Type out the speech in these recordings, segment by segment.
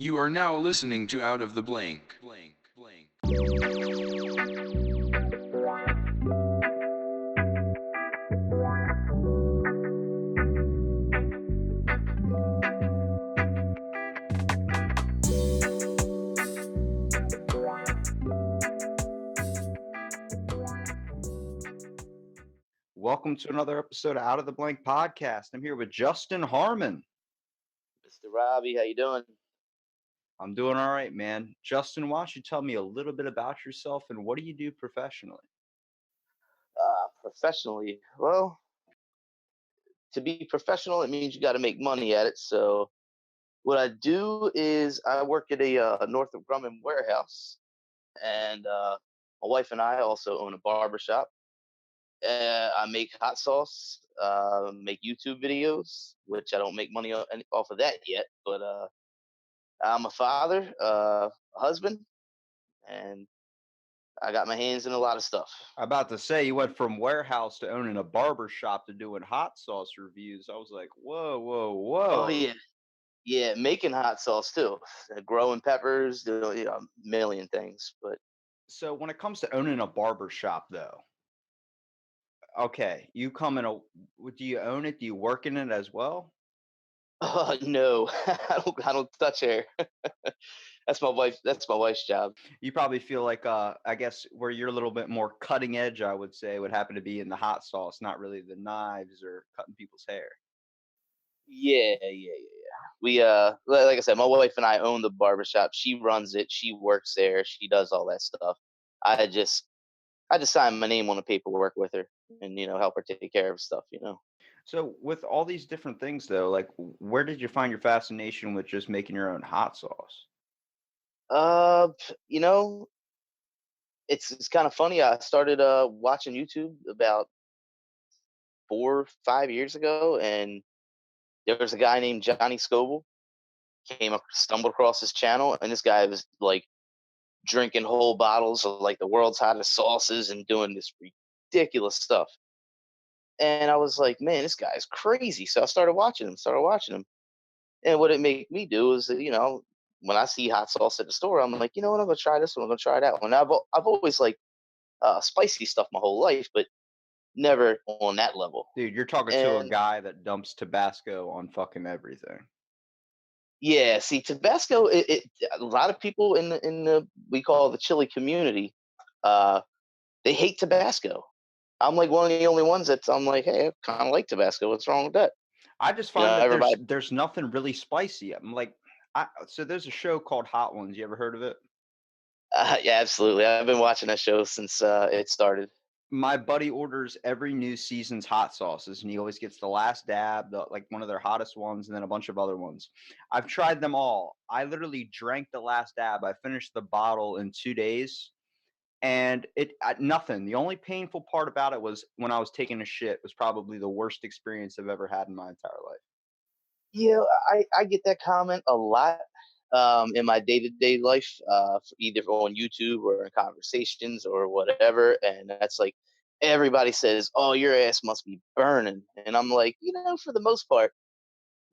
You are now listening to Out of the Blank. Welcome to another episode of Out of the Blank podcast. I'm here with Justen Harmon. Mr. Robbie, how you doing? I'm doing all right, man. Justin, why don't you tell me a little bit about yourself and what do you do professionally? Professionally, well, to be professional, it means you got to make money at it. So what I do is I work at a Northrop Grumman warehouse, and my wife and I also own a barber shop. I make hot sauce, make YouTube videos, which I don't make money off of that yet. But I'm a father, a husband, and I got my hands in a lot of stuff. I'm about to say you went from warehouse to owning a barber shop to doing hot sauce reviews. I was like, whoa, whoa, Oh whoa. yeah, yeah, making hot sauce too, growing peppers, doing a million things. But So when it comes to owning a barber shop, though, okay, you come in a, do you own it? Do you work in it as well? no, I don't touch hair. That's my wife. That's my wife's job. You probably feel like, I guess where you're a little bit more cutting edge, I would say, would happen to be in the hot sauce, not really the knives or cutting people's hair. Yeah. We like I said, my wife and I own the barbershop. She runs it. She works there. She does all that stuff. I just I just sign my name on the paperwork with her, and help her take care of stuff. So, with all these different things, though, like, where did you find your fascination with just making your own hot sauce? Uh, you know, it's kind of funny. I started watching YouTube about 4, 5 years ago, and there was a guy named Johnny Scoble. Stumbled across his channel, and this guy was like drinking whole bottles of like the world's hottest sauces and doing this ridiculous stuff. And I was like, man, this guy's crazy. So I started watching him. And what it made me do is, when I see hot sauce at the store, I'm like, you know what, I'm gonna try this one, I'm gonna try that one. I've always liked spicy stuff my whole life, but never on that level. Dude, you're talking to a And guy that dumps Tabasco on fucking everything. yeah, see, Tabasco, a lot of people in the we call the chili community, uh, they hate Tabasco. I'm like one of the only ones that's I'm like, hey, I kind of like Tabasco. What's wrong with that? I just find that there's Everybody. there's nothing really spicy. I'm like, so there's a show called Hot Ones. You ever heard of it? Yeah, absolutely. I've been watching that show since it started. My buddy orders every new season's hot sauces, and he always gets the last dab, like one of their hottest ones, and then a bunch of other ones. I've tried them all. I literally drank the last dab. I finished the bottle in 2 days, and nothing. The only painful part about it was when I was taking a shit. Was probably the worst experience I've ever had in my entire life. Yeah, I get that comment a lot in my day to day life, either on YouTube or in conversations or whatever. And that's like everybody says, "Oh, your ass must be burning," and I'm like, for the most part,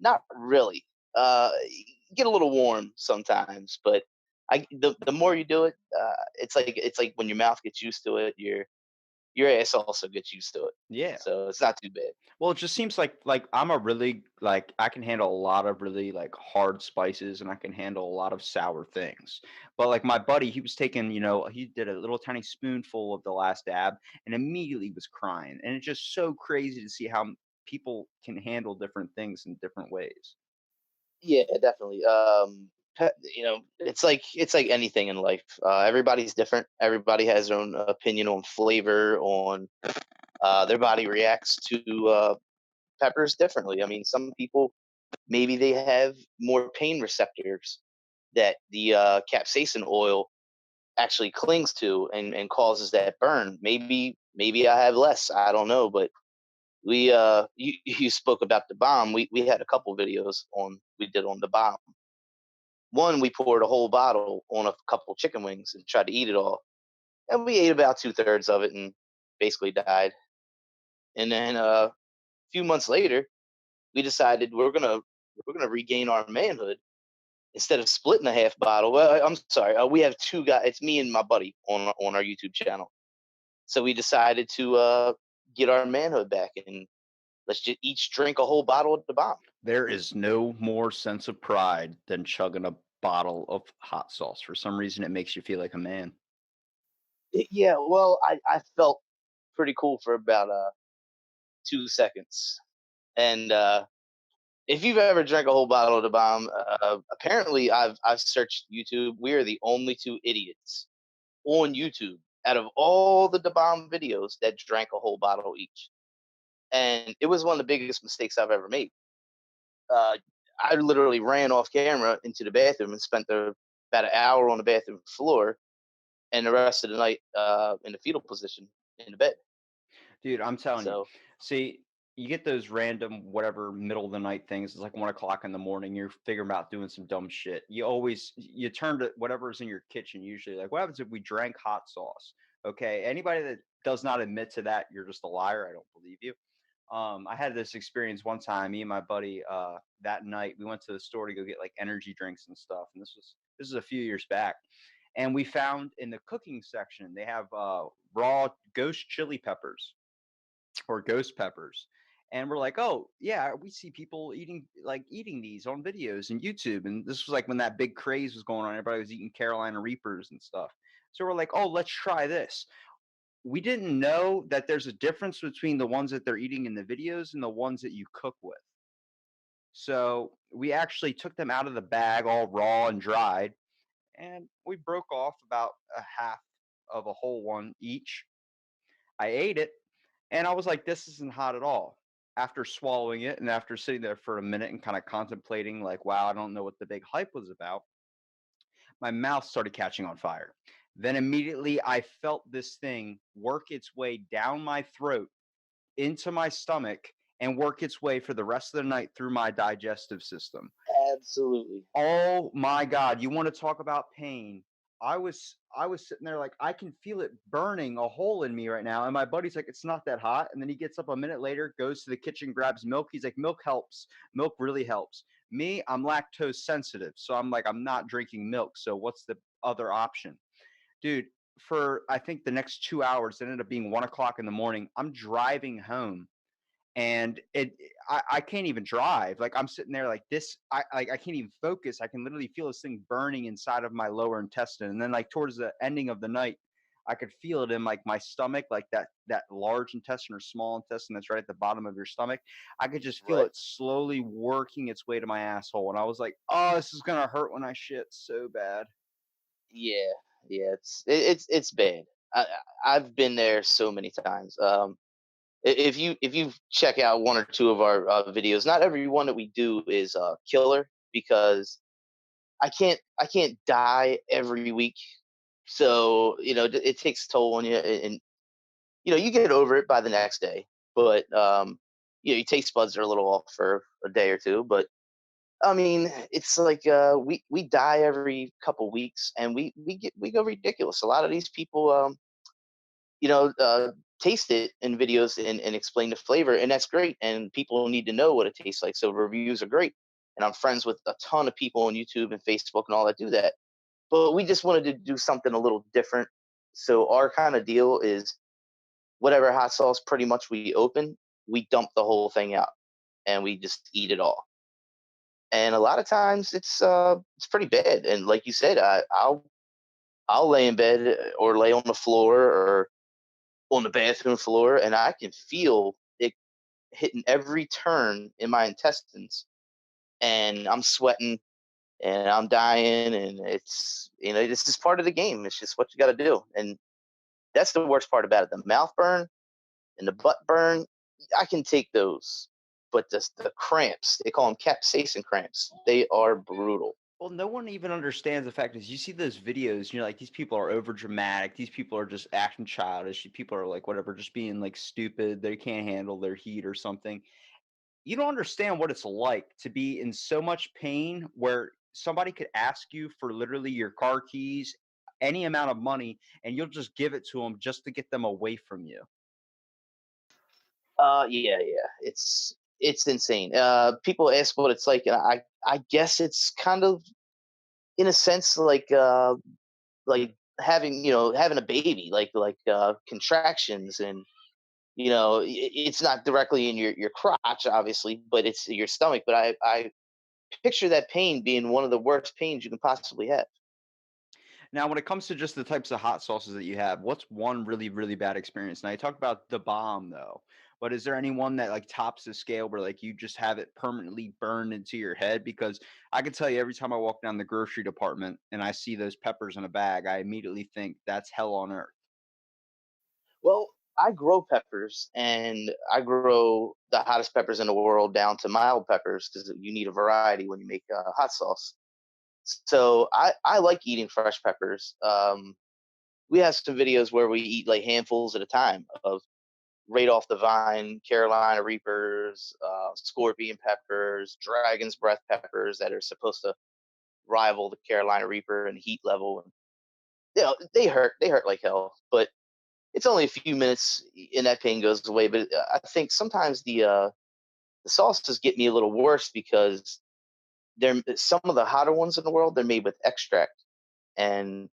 not really. Get a little warm sometimes, but the more you do it, it's like when your mouth gets used to it, your ass also gets used to it. Yeah. So it's not too bad. Well, it just seems like I'm a really like I can handle a lot of really like hard spices and I can handle a lot of sour things. But like my buddy, he was taking, he did a little tiny spoonful of the last dab and immediately was crying. And it's just so crazy to see how people can handle different things in different ways. Yeah, definitely. It's like anything in life. Everybody's different. Everybody has their own opinion on flavor, on their body reacts to peppers differently. I mean, some people maybe they have more pain receptors that the capsaicin oil actually clings to and causes that burn. Maybe I have less. I don't know, but you spoke about the bomb. We had a couple videos on we did on the bomb. One, we poured a whole bottle on a couple chicken wings and tried to eat it all, and we ate about 2/3 of it and basically died. And then a few months later, we decided we're gonna regain our manhood instead of splitting a half bottle, well, I'm sorry, we have two guys. It's me and my buddy on our YouTube channel. So we decided to get our manhood back and let's just each drink a whole bottle of the bomb. There is no more sense of pride than chugging a bottle of hot sauce. For some reason, it makes you feel like a man. Yeah, well, I felt pretty cool for about 2 seconds. And if you've ever drank a whole bottle of the bomb, apparently I've searched YouTube. We are the only two idiots on YouTube out of all the bomb videos that drank a whole bottle each. And it was one of the biggest mistakes I've ever made. Uh, I literally ran off camera into the bathroom and spent about an hour on the bathroom floor, and the rest of the night in the fetal position in the bed. Dude, I'm telling you. So See, you get those random whatever middle of the night things. It's like 1 o'clock in the morning. You're figuring about doing some dumb shit. You turn to whatever's in your kitchen. Usually, like what happens if we drank hot sauce? Okay, anybody that does not admit to that, you're just a liar. I don't believe you. I had this experience one time. Me and my buddy, that night, we went to the store to go get like energy drinks and stuff. And this is a few years back. And we found in the cooking section they have raw ghost chili peppers or ghost peppers. And we're like, oh yeah, we see people eating these on videos and YouTube. And this was like when that big craze was going on. Everybody was eating Carolina Reapers and stuff. So we're like, oh, let's try this. We didn't know that there's a difference between the ones that they're eating in the videos and the ones that you cook with. So we actually took them out of the bag all raw and dried, and we broke off about a half of a whole one each. I ate it, and I was like, this isn't hot at all. After swallowing it and after sitting there for a minute and kind of contemplating, like, wow, I don't know what the big hype was about, my mouth started catching on fire. Then immediately I felt this thing work its way down my throat into my stomach and work its way for the rest of the night through my digestive system. absolutely. Oh my God, you want to talk about pain? I was sitting there like I can feel it burning a hole in me right now. And my buddy's like, it's not that hot. And then he gets up a minute later, goes to the kitchen, grabs milk. He's like, milk helps. Milk really helps. Me, I'm lactose sensitive. So I'm like, I'm not drinking milk. So what's the other option? Dude, for I think the next 2 hours, it ended up being 1 o'clock in the morning. I'm driving home and I can't even drive. Like I'm sitting there like this. I can't even focus. I can literally feel this thing burning inside of my lower intestine. And then like towards the ending of the night, I could feel it in like my stomach, like that large intestine or small intestine that's right at the bottom of your stomach. I could just feel Right. it slowly working its way to my asshole. And I was like, oh, this is gonna hurt when I shit so bad. Yeah, yeah, it's bad. I've been there so many times. If you check out one or two of our videos, not every one that we do is killer because I can't die every week. So it takes a toll on you, and you get over it by the next day. But your taste buds are a little off for a day or two. But I mean, it's like we die every couple weeks, and we go ridiculous. A lot of these people, you know, uh, taste it in videos and explain the flavor, and that's great. And people need to know what it tastes like, so reviews are great. And I'm friends with a ton of people on YouTube and Facebook and all that do that. But we just wanted to do something a little different. So our kind of deal is whatever hot sauce pretty much we open, we dump the whole thing out and we just eat it all. And a lot of times it's pretty bad. And like you said, I'll lay in bed or lay on the floor or on the bathroom floor, and I can feel it hitting every turn in my intestines, and I'm sweating and I'm dying, and it's just part of the game. It's just what you got to do, and that's the worst part about it. The mouth burn and the butt burn, I can take those, but the cramps, they call them capsaicin cramps. They are brutal. Well, no one even understands the fact is you see those videos, like these people are over dramatic. These people are just acting childish. People are like whatever, just being like stupid. They can't handle their heat or something. You don't understand what it's like to be in so much pain where somebody could ask you for literally your car keys, any amount of money, and you'll just give it to them just to get them away from you. Yeah, yeah, it's insane. People ask what it's like, and I guess it's kind of in a sense, like having having a baby, contractions, and it's not directly in your crotch, obviously, but it's your stomach. But I picture that pain being one of the worst pains you can possibly have. Now, when it comes to just the types of hot sauces that you have, what's one really, really bad experience? Now, you talked about the bomb, though, but is there any one that like tops the scale where like you just have it permanently burned into your head? Because I can tell you, every time I walk down the grocery department and I see those peppers in a bag, I immediately think that's hell on earth. Well, I grow peppers, and I grow the hottest peppers in the world down to mild peppers because you need a variety when you make hot sauce. So I like eating fresh peppers. We have some videos where we eat like handfuls at a time of right off the vine Carolina Reapers, scorpion peppers, dragon's breath peppers that are supposed to rival the Carolina Reaper in heat level. And they hurt. They hurt like hell, but it's only a few minutes and that pain goes away. But I think sometimes the sauces get me a little worse because they're some of the hotter ones in the world. They're made with extract, and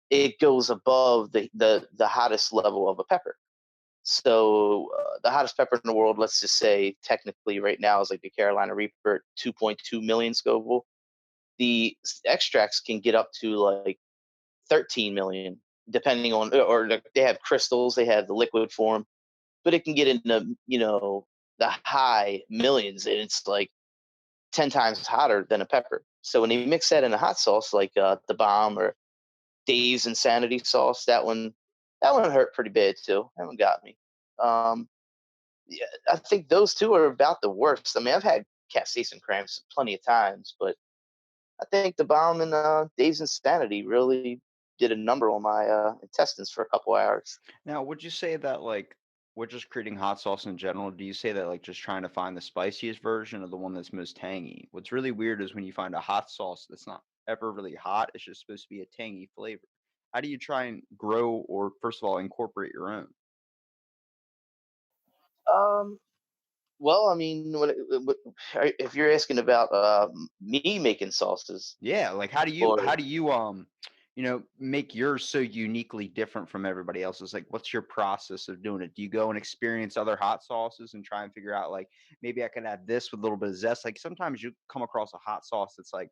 it goes above the hottest level of a pepper. So the hottest pepper in the world, let's just say technically right now, is like the Carolina Reaper, 2.2 million Scoville. The extracts can get up to like 13 million, depending on, or they have crystals, they have the liquid form, but it can get into the high millions, and it's like 10 times hotter than a pepper. So when you mix that in a hot sauce like the bomb or Dave's Insanity sauce, that one hurt pretty bad too. That one got me. Um, yeah, I think those two are about the worst. I mean, I've had capsaicin cramps plenty of times, but I think the bomb and Dave's Insanity really did a number on my intestines for a couple hours. Now, would you say that like we're just creating hot sauce in general? Do you say that like just trying to find the spiciest version or the one that's most tangy? What's really weird is when you find a hot sauce that's not ever really hot, it's just supposed to be a tangy flavor. How do you try and grow or first of all incorporate your own? Um, well, I mean, if you're asking about me making sauces, Yeah, like or make yours so uniquely different from everybody else's? Like what's your process of doing it? Do you go and experience other hot sauces and try and figure out like maybe I can add this with a little bit of zest? Like sometimes you come across a hot sauce that's like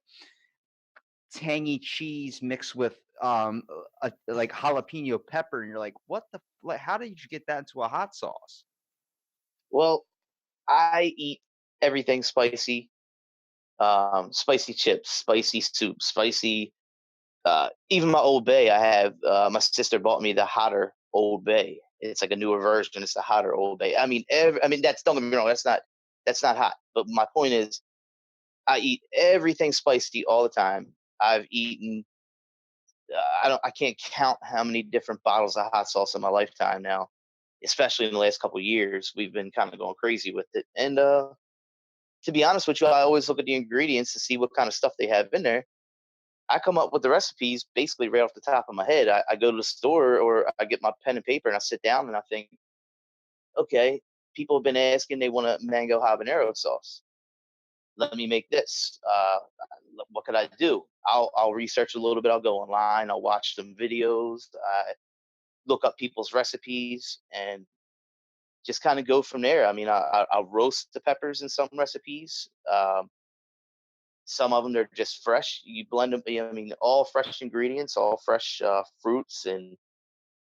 tangy cheese mixed with like jalapeno pepper and you're like, "What the like how did you get that into a hot sauce?" well, I eat everything spicy. Spicy chips, spicy soup, spicy. Even my Old Bay, I have. My sister bought me the hotter Old Bay. It's like a newer version. It's a hotter Old Bay. I mean, that's don't get me wrong. That's not hot. But my point is, I eat everything spicy all the time. I've eaten. I can't count how many different bottles of hot sauce in my lifetime now. Especially in the last couple of years, we've been kind of going crazy with it. And to be honest with you, I always look at the ingredients to see what kind of stuff they have in there. I come up with the recipes basically right off the top of my head. I go to the store or I get my pen and paper and I sit down and I think, okay, people have been asking they want a mango habanero sauce. Let me make this. What could I do? I'll research a little bit. I'll go online. I'll watch some videos. I look up people's recipes and just kind of go from there. I mean, I'll roast the peppers in some recipes. Some of them they're just fresh. You blend them. I mean, all fresh ingredients, all fresh fruits. And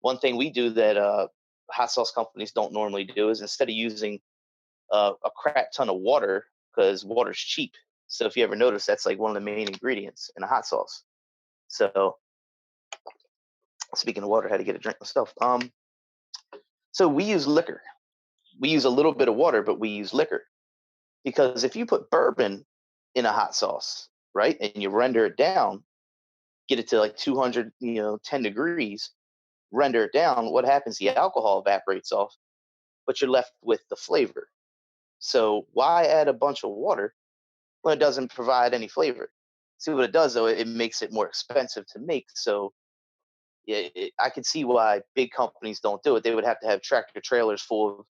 one thing we do that hot sauce companies don't normally do is instead of using a crap ton of water, because water's cheap. So if you ever notice, that's like one of the main ingredients in a hot sauce. So speaking of water, I had to get a drink myself. So we use liquor. We use a little bit of water, but we use liquor because if you put bourbon in a hot sauce, right, and you render it down, get it to like 200, 10 degrees, render it down, what happens? The alcohol evaporates off, but you're left with the flavor. So why add a bunch of water when it doesn't provide any flavor? See what it does though, it makes it more expensive to make. So I can see why big companies don't do it. They would have to have tractor trailers full of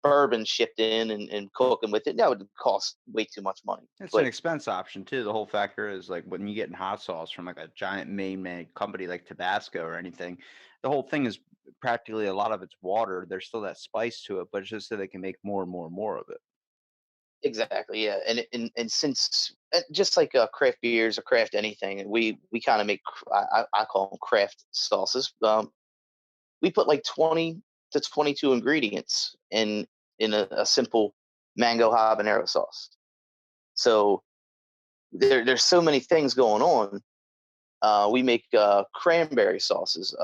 bourbon shipped in and cooking with it, that would cost way too much money. It's an But expense option too. The whole factor is like when you get in hot sauce from like a giant main company like Tabasco or anything, the whole thing is practically a lot of it's water. There's still that spice to it, but it's just so they can make more and more and more of it. exactly, yeah, and since just like craft beers or craft anything, we kind of make I call them craft sauces. We put like 20 to 22 ingredients in a simple mango habanero sauce. So there's so many things going on. We make cranberry sauces,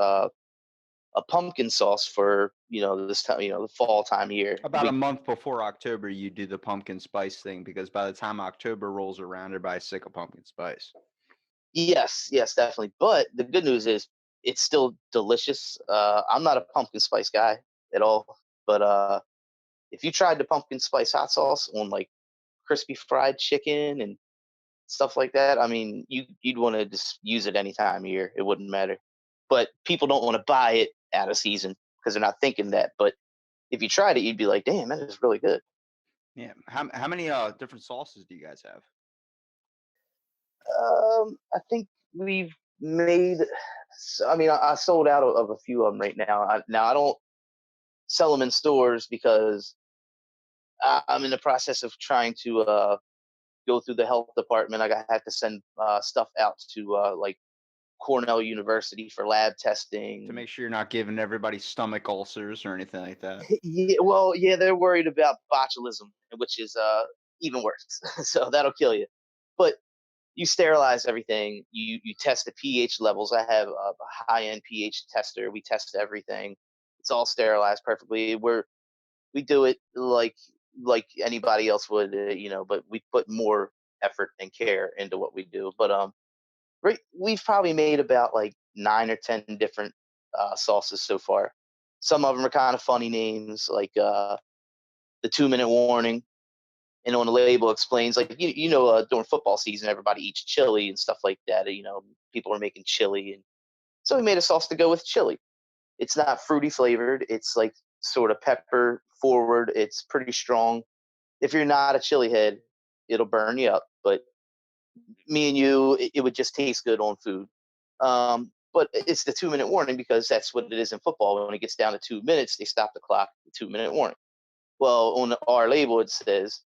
a pumpkin sauce for this time, the fall time of year. About a month before October, you do the pumpkin spice thing because by the time October rolls around, everybody's sick of pumpkin spice. Yes, definitely. But the good news is it's still delicious. I'm not a pumpkin spice guy at all, but if you tried the pumpkin spice hot sauce on like crispy fried chicken and stuff like that, I mean, you'd want to just use it any time of year. It wouldn't matter. But people don't want to buy it out of season because they're not thinking that. But if you tried it, you'd be like, damn, that is really good. Yeah. How many different sauces do you guys have? I think we've made. I mean, I sold out of a few of them right now. Now I don't sell them in stores because I'm in the process of trying to go through the health department. I had to send stuff out to like Cornell University for lab testing. To make sure you're not giving everybody stomach ulcers or anything like that. Yeah, well, yeah, they're worried about botulism, which is even worse. So that'll kill you. But you sterilize everything. You test the pH levels. I have a high end pH tester. We test everything. It's all sterilized perfectly. We do it like anybody else would, but we put more effort and care into what we do. But right, we've probably made about like 9 or 10 different sauces so far. Some of them are kind of funny names, like the 2 minute warning, and on the label explains like during football season everybody eats chili and stuff like that. People are making chili, and so we made a sauce to go with chili. It's not fruity flavored. It's like sort of pepper forward. It's pretty strong. If you're not a chili head, it'll burn you up. But me and you, it would just taste good on food. But it's the 2 minute warning because that's what it is in football. When it gets down to 2 minutes, they stop the clock. The 2 minute warning. Well, on our label it says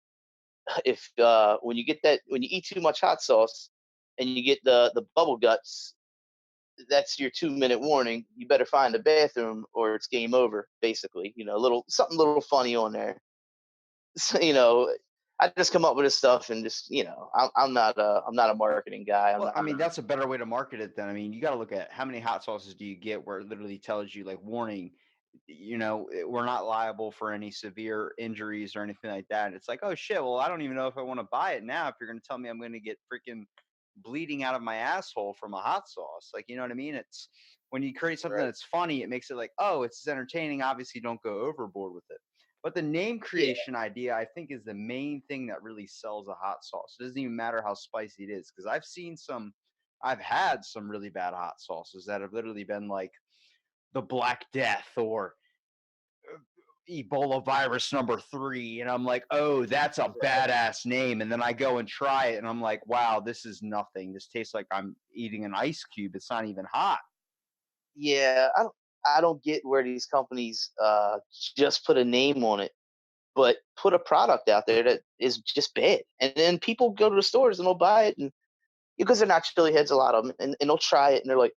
if when you eat too much hot sauce and you get the bubble guts, that's your 2 minute warning. You better find a bathroom or it's game over. Basically, something little funny on there. So, I just come up with this stuff and just I'm not a marketing guy. Well, I mean, that's a better way to market it then. I mean, you got to look at how many hot sauces do you get where it literally tells you, like, warning, we're not liable for any severe injuries or anything like that. And it's like, oh shit, well, I don't even know if I want to buy it now if you're going to tell me I'm going to get freaking bleeding out of my asshole from a hot sauce. Like, you know what I mean? It's when you create something Right. that's funny, it makes it like, oh, it's entertaining. Obviously, don't go overboard with it. But the name Yeah, creation idea, I think, is the main thing that really sells a hot sauce. It doesn't even matter how spicy it is, because I've had some really bad hot sauces that have literally been like the Black Death or Ebola virus number 3, and I'm like, oh, that's a badass name. And then I go and try it, and I'm like, wow, this is nothing. This tastes like I'm eating an ice cube. It's not even hot. yeah. I don't get where these companies just put a name on it, but put a product out there that is just bad, and then people go to the stores and they'll buy it, and because they're not chili heads, a lot of them, and they'll try it, and they're like,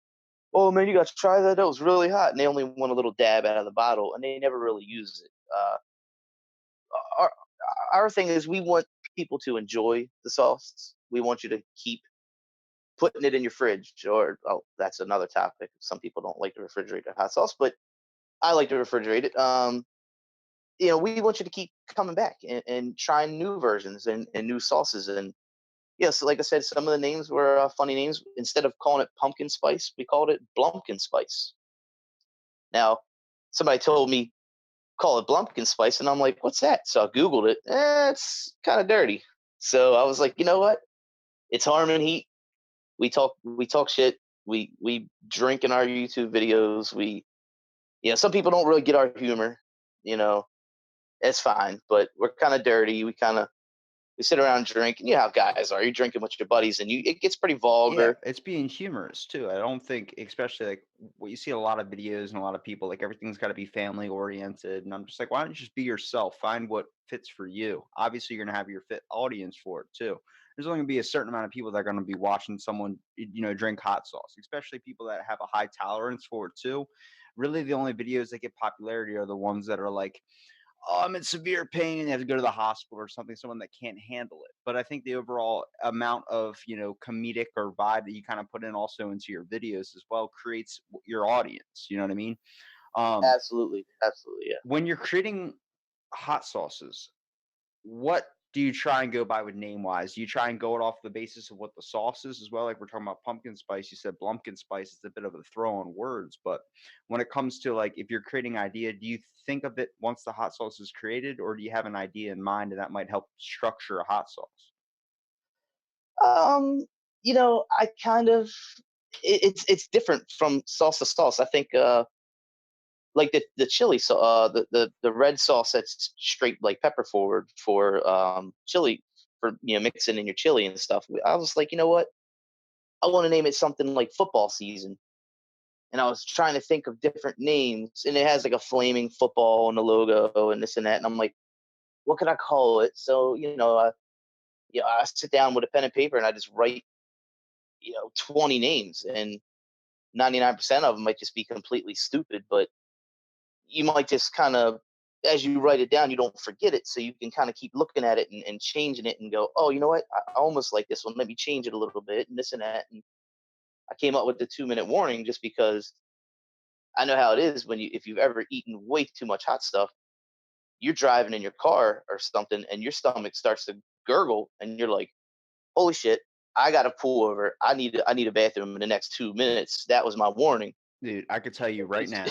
"Oh man, you got to try that. That was really hot." And they only want a little dab out of the bottle, and they never really use it. Our our thing is we want people to enjoy the sauce. We want you to keep putting it in your fridge, or that's another topic. Some people don't like to refrigerate their hot sauce, but I like to refrigerate it. We want you to keep coming back and trying new versions and new sauces. And yes, like I said, some of the names were funny names. Instead of calling it pumpkin spice, we called it blumpkin spice. Now, somebody told me call it blumpkin spice, and I'm like, what's that? So I googled it. It's kind of dirty. So I was like, you know what? It's Harmon Heat. We talk shit. We drink in our YouTube videos. Some people don't really get our humor, you know, it's fine. But we're kind of dirty. We sit around and drink, and you know how guys are. You're drinking with your buddies, and it gets pretty Yeah, vulgar. it's being humorous too. I don't think, especially like what you see a lot of videos and a lot of people, like everything's got to be family oriented. And I'm just like, why don't you just be yourself? Find what fits for you. Obviously, you're gonna have your fit audience for it too. There's only gonna be a certain amount of people that are gonna be watching someone, drink hot sauce, especially people that have a high tolerance for it too. Really, the only videos that get popularity are the ones that are like, oh, I'm in severe pain and they have to go to the hospital or something, someone that can't handle it. But I think the overall amount of, comedic or vibe that you kind of put in also into your videos as well creates your audience. You know what I mean? Um, Absolutely, absolutely, yeah. when you're creating hot sauces, what do you try and go by with name wise? Do you try and go it off the basis of what the sauce is as well? Like we're talking about pumpkin spice, you said blumpkin spice. It's a bit of a throw on words, but when it comes to like if you're creating idea, do you think of it once the hot sauce is created, or do you have an idea in mind and that might help structure a hot sauce? Um, I kind of it's different from sauce to sauce. I think like the chili the red sauce that's straight like pepper forward for chili for mixing in your chili and stuff. I was like, you know what? I want to name it something like football season. And I was trying to think of different names, and it has like a flaming football on the logo and this and that. And I'm like, what could I call it? So I sit down with a pen and paper and I just write 20 names, and 99% of them might just be completely stupid, but you might just kind of, as you write it down, you don't forget it. So you can kind of keep looking at it and changing it and go, oh, you know what? I almost like this one. Let me change it a little bit and this and that. And I came up with the 2-minute warning just because I know how it is if you've ever eaten way too much hot stuff, you're driving in your car or something and your stomach starts to gurgle and you're like, holy shit, I got to pull over. I need a bathroom in the next 2 minutes. That was my warning. Dude, I could tell you right It's, now,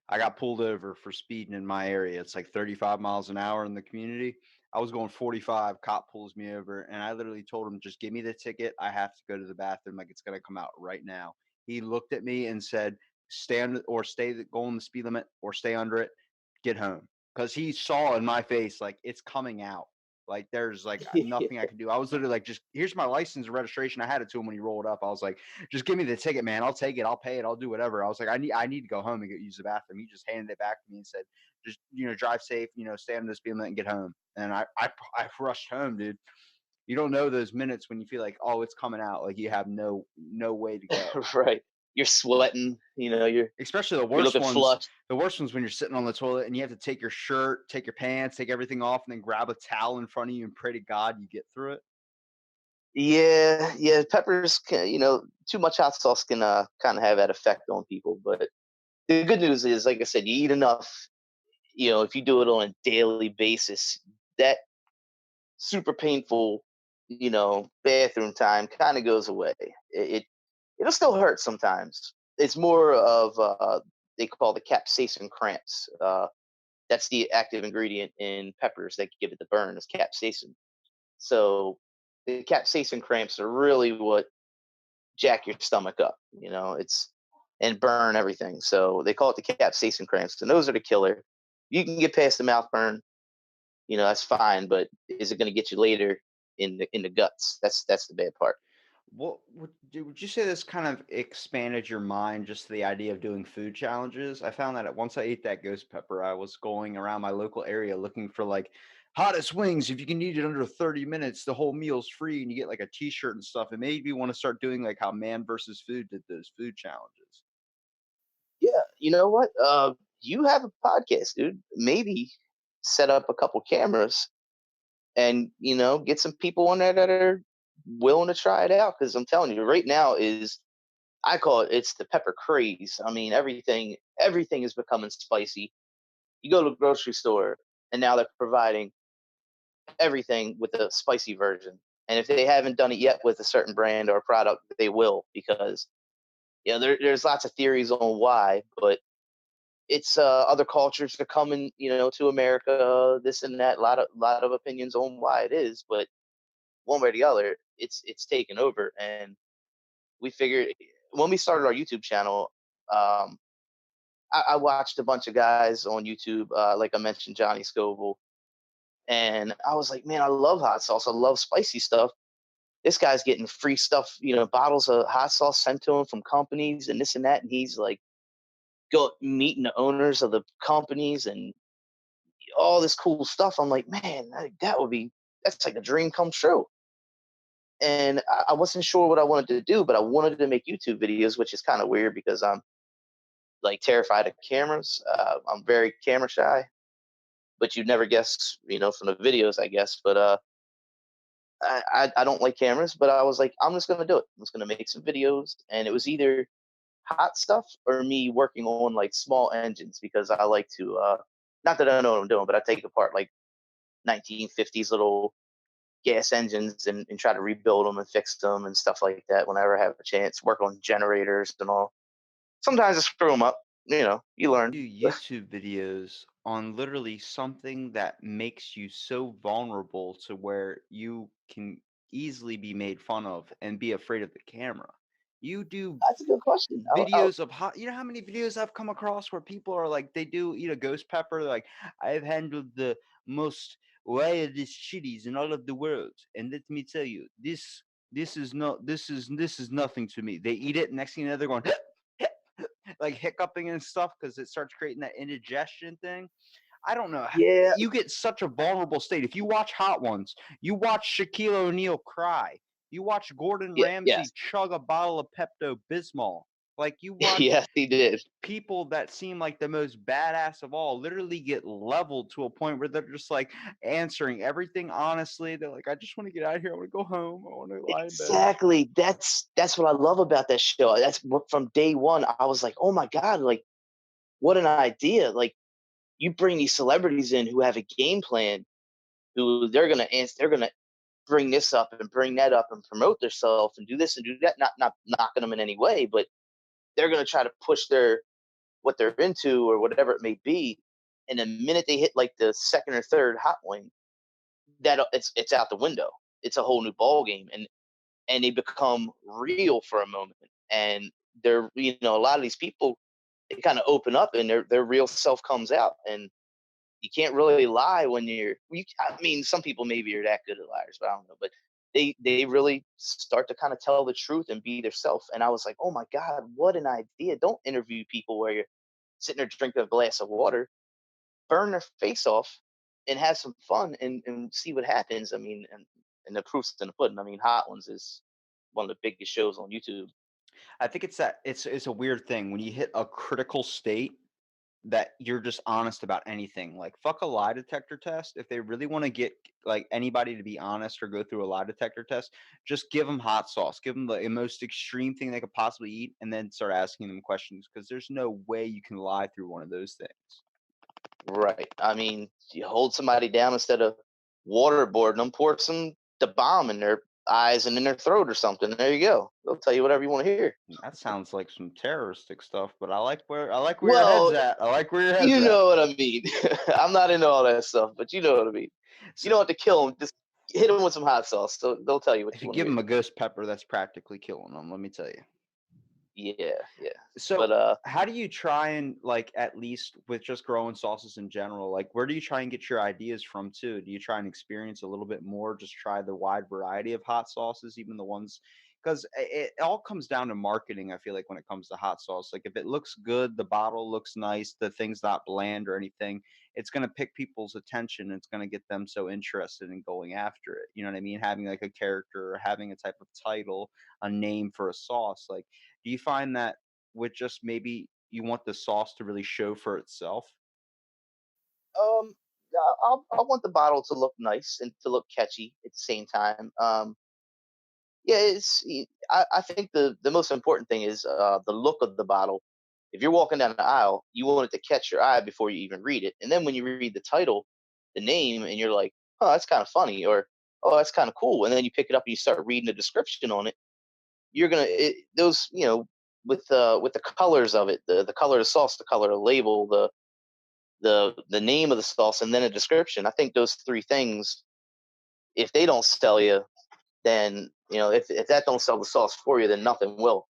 I got pulled over for speeding in my area. It's like 35 miles an hour in the community. I was going 45, cop pulls me over, and I literally told him, just give me the ticket. I have to go to the bathroom. Like it's gonna come out right now. He looked at me and said, stand or go on the speed limit or stay under it, get home. Because he saw in my face like it's coming out. Like there's like nothing I can do. I was literally like, just here's my license and registration. I had it to him when he rolled up. I was like, just give me the ticket, man. I'll take it. I'll pay it. I'll do whatever. I was like, I need to go home and use the bathroom. He just handed it back to me and said, just drive safe. Stay on this speed limit and get home. And I rushed home, dude. You don't know those minutes when you feel like, oh, it's coming out. Like you have no way to go. right. You're sweating, Especially the you're worst looking ones. flushed. The worst ones when you're sitting on the toilet and you have to take your shirt, take your pants, take everything off, and then grab a towel in front of you and pray to God you get through it. Yeah, yeah. Peppers can, too much hot sauce can kind of have that effect on people. But the good news is, like I said, you eat enough. If you do it on a daily basis, that super painful, bathroom time kind of goes away. It'll still hurt sometimes. It's more of they call the capsaicin cramps. That's the active ingredient in peppers that give it the burn is capsaicin. So the capsaicin cramps are really what jack your stomach up. It's and burn everything. So they call it the capsaicin cramps, and those are the killer. You can get past the mouth burn, that's fine. But is it going to get you later in the guts? That's the bad part. What would you say this kind of expanded your mind just to the idea of doing food challenges? I found that once I ate that ghost pepper, I was going around my local area looking for like hottest wings. If you can eat it under 30 minutes, the whole meal's free and you get like a t-shirt and stuff. It made me want to start doing like how Man versus Food did those food challenges. Yeah, you know what? You have a podcast, dude. Maybe set up a couple cameras and get some people on there that are willing to try it out. Because I'm telling you, right now is I call it's the pepper craze. I mean, everything is becoming spicy. You go to the grocery store, and now they're providing everything with a spicy version. And if they haven't done it yet with a certain brand or product, they will because there's lots of theories on why, but it's other cultures are coming, to America, this and that. A lot of opinions on why it is, but one way or the other, it's taken over. And we figured when we started our YouTube channel, um, I watched a bunch of guys on YouTube, like I mentioned, Johnny Scoble. And I was like, man, I love hot sauce. I love spicy stuff. This guy's getting free stuff, bottles of hot sauce sent to him from companies and this and that. And he's like, go meeting the owners of the companies and all this cool stuff. I'm like, man, that's like a dream come true. And I wasn't sure what I wanted to do, but I wanted to make YouTube videos, which is kind of weird because I'm like terrified of cameras. I'm very camera shy, but you'd never guess, from the videos, I guess. But I don't like cameras, but I was like, I'm just gonna do it. I'm just gonna make some videos, and it was either hot stuff or me working on like small engines because I like to. Not that I know what I'm doing, but I take apart like 1950s little gas engines and try to rebuild them and fix them and stuff like that whenever I have a chance. Work on generators and all. Sometimes I screw them up. You learn. Do YouTube videos on literally something that makes you so vulnerable to where you can easily be made fun of and be afraid of the camera. You do That's a good question. videos of hot. You know how many videos I've come across where people are like, they do eat a ghost pepper, like, I've handled the most wildest chilies in all of the world, and let me tell you, this is nothing to me. They eat it, next thing you know, they're going like hiccuping and stuff because it starts creating that indigestion thing. I don't know. Yeah, You get such a vulnerable state. If you watch Hot Ones, you watch Shaquille O'Neal cry, you watch Gordon yeah, Ramsay yes, chug a bottle of Pepto Bismol. Like, you watch yes, he did. people that seem like the most badass of all literally get leveled to a point where they're just like answering everything honestly. They're like, I just want to get out of here. I want to go home. I want to lie in bed. Exactly. That's what I love about that show. That's what from day one I was like, oh my god, like what an idea! Like you bring these celebrities in who have a game plan, who they're gonna bring this up and bring that up and promote themselves and do this and do that. Not knocking them in any way, but they're gonna try to push their what they're into or whatever it may be. And the minute they hit like the second or third hot wing, it's out the window. It's a whole new ball game, and they become real for a moment. And they're a lot of these people, they kind of open up and their real self comes out, and you can't really lie when I mean, some people maybe are that good at liars, but I don't know. But they really start to kind of tell the truth and be their self. And I was like, oh my god, what an idea! Don't interview people where you're sitting there drinking a glass of water, burn their face off, and have some fun and see what happens. I mean, and the proof's in the pudding. I mean, Hot Ones is one of the biggest shows on YouTube. I think it's that it's a weird thing when you hit a critical state that you're just honest about anything. Like, fuck a lie detector test. If they really want to get like anybody to be honest or go through a lie detector test, just give them hot sauce. Give them the most extreme thing they could possibly eat, and then start asking them questions because there's no way you can lie through one of those things. Right. I mean, you hold somebody down instead of waterboarding them, pour the bomb in their eyes and in their throat or something. There you go. They'll tell you whatever you want to hear. That sounds like some terroristic stuff, but I like where your head's Well, at. I like where your head's you at. know what I mean. I'm not into all that stuff, but you know what I mean. You So don't have to kill them. Just hit them with some hot sauce. So they'll tell you what if you you want to give hear. them a ghost pepper, that's practically killing them. Let me tell you. Yeah, yeah. So, But how do you try and, like, at least with just growing sauces in general, like, where do you try and get your ideas from too? Do you try and experience a little bit more, just try the wide variety of hot sauces, even the ones, because it all comes down to marketing, I feel like, when it comes to hot sauce. Like, if it looks good, the bottle looks nice, the thing's not bland or anything, it's going to pick people's attention. It's going to get them so interested in going after it. You know what I mean? Having like a character or having a type of title, a name for a sauce. Like, do you find that with just maybe you want the sauce to really show for itself? I want the bottle to look nice and to look catchy at the same time. Yeah, I think the most important thing is the look of the bottle. If you're walking down the aisle, you want it to catch your eye before you even read it. And then when you read the title, the name, and you're like, oh, that's kind of funny, or oh, that's kind of cool. And then you pick it up and you start reading the description on it. You're gonna those with the colors of it, the color of the sauce, the color of the label, the name of the sauce, and then a description. I think those three things, if they don't sell you, then if that don't sell the sauce for you, then nothing will.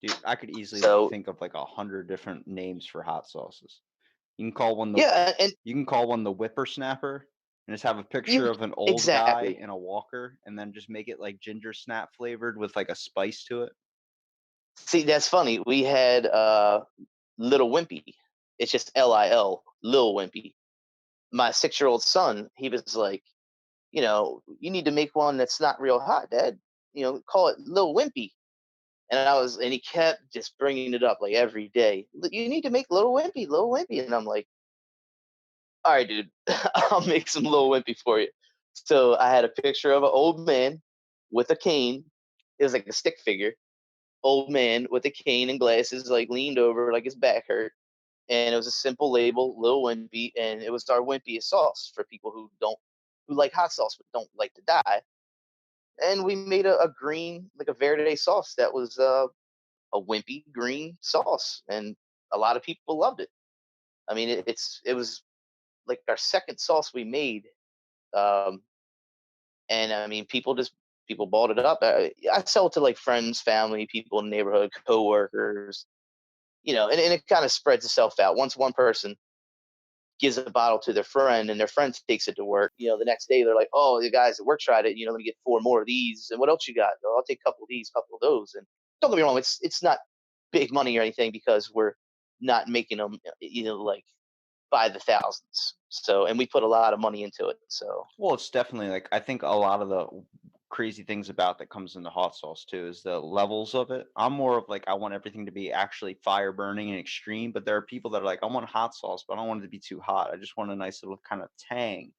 Dude, I could easily So think of like 100 different names for hot sauces. You can call one the yeah, and you can call one the whippersnapper. and just have a picture You of an old guy exactly. in a walker, and then just make it like ginger snap flavored with like a spice to it. See, that's funny. We had Little Wimpy. It's just Lil, Lil Wimpy. My 6-year-old son, he was like, you need to make one that's not real hot, Dad. Call it Lil Wimpy. And he kept just bringing it up like every day. You need to make Little Wimpy, Little Wimpy. And I'm like, all right, dude, I'll make some Little Wimpy for you. So I had a picture of an old man with a cane. It was like a stick figure. Old man with a cane and glasses, like leaned over, like his back hurt. And it was a simple label, Little Wimpy, and it was our Wimpy sauce for people who like hot sauce but don't like to die. And we made a green, like a verde sauce that was a wimpy green sauce, and a lot of people loved it. I mean, it was like our second sauce we made, um, and I mean, people bought it up. I sell it to like friends, family, people in the neighborhood, coworkers, and it kind of spreads itself out. Once one person gives a bottle to their friend and their friend takes it to work, the next day they're like, oh, the guys at work tried it, let me get 4 more of these. And what else you got? Oh, I'll take a couple of these, couple of those. And don't get me wrong, it's not big money or anything because we're not making them, like by the thousands. So, and we put a lot of money into it. So, Well, it's definitely like I think a lot of the crazy things about that comes into hot sauce too is the levels of it. I'm more of like I want everything to be actually fire burning and extreme, but there are people that are like I want hot sauce, but I don't want it to be too hot. I just want a nice little kind of tang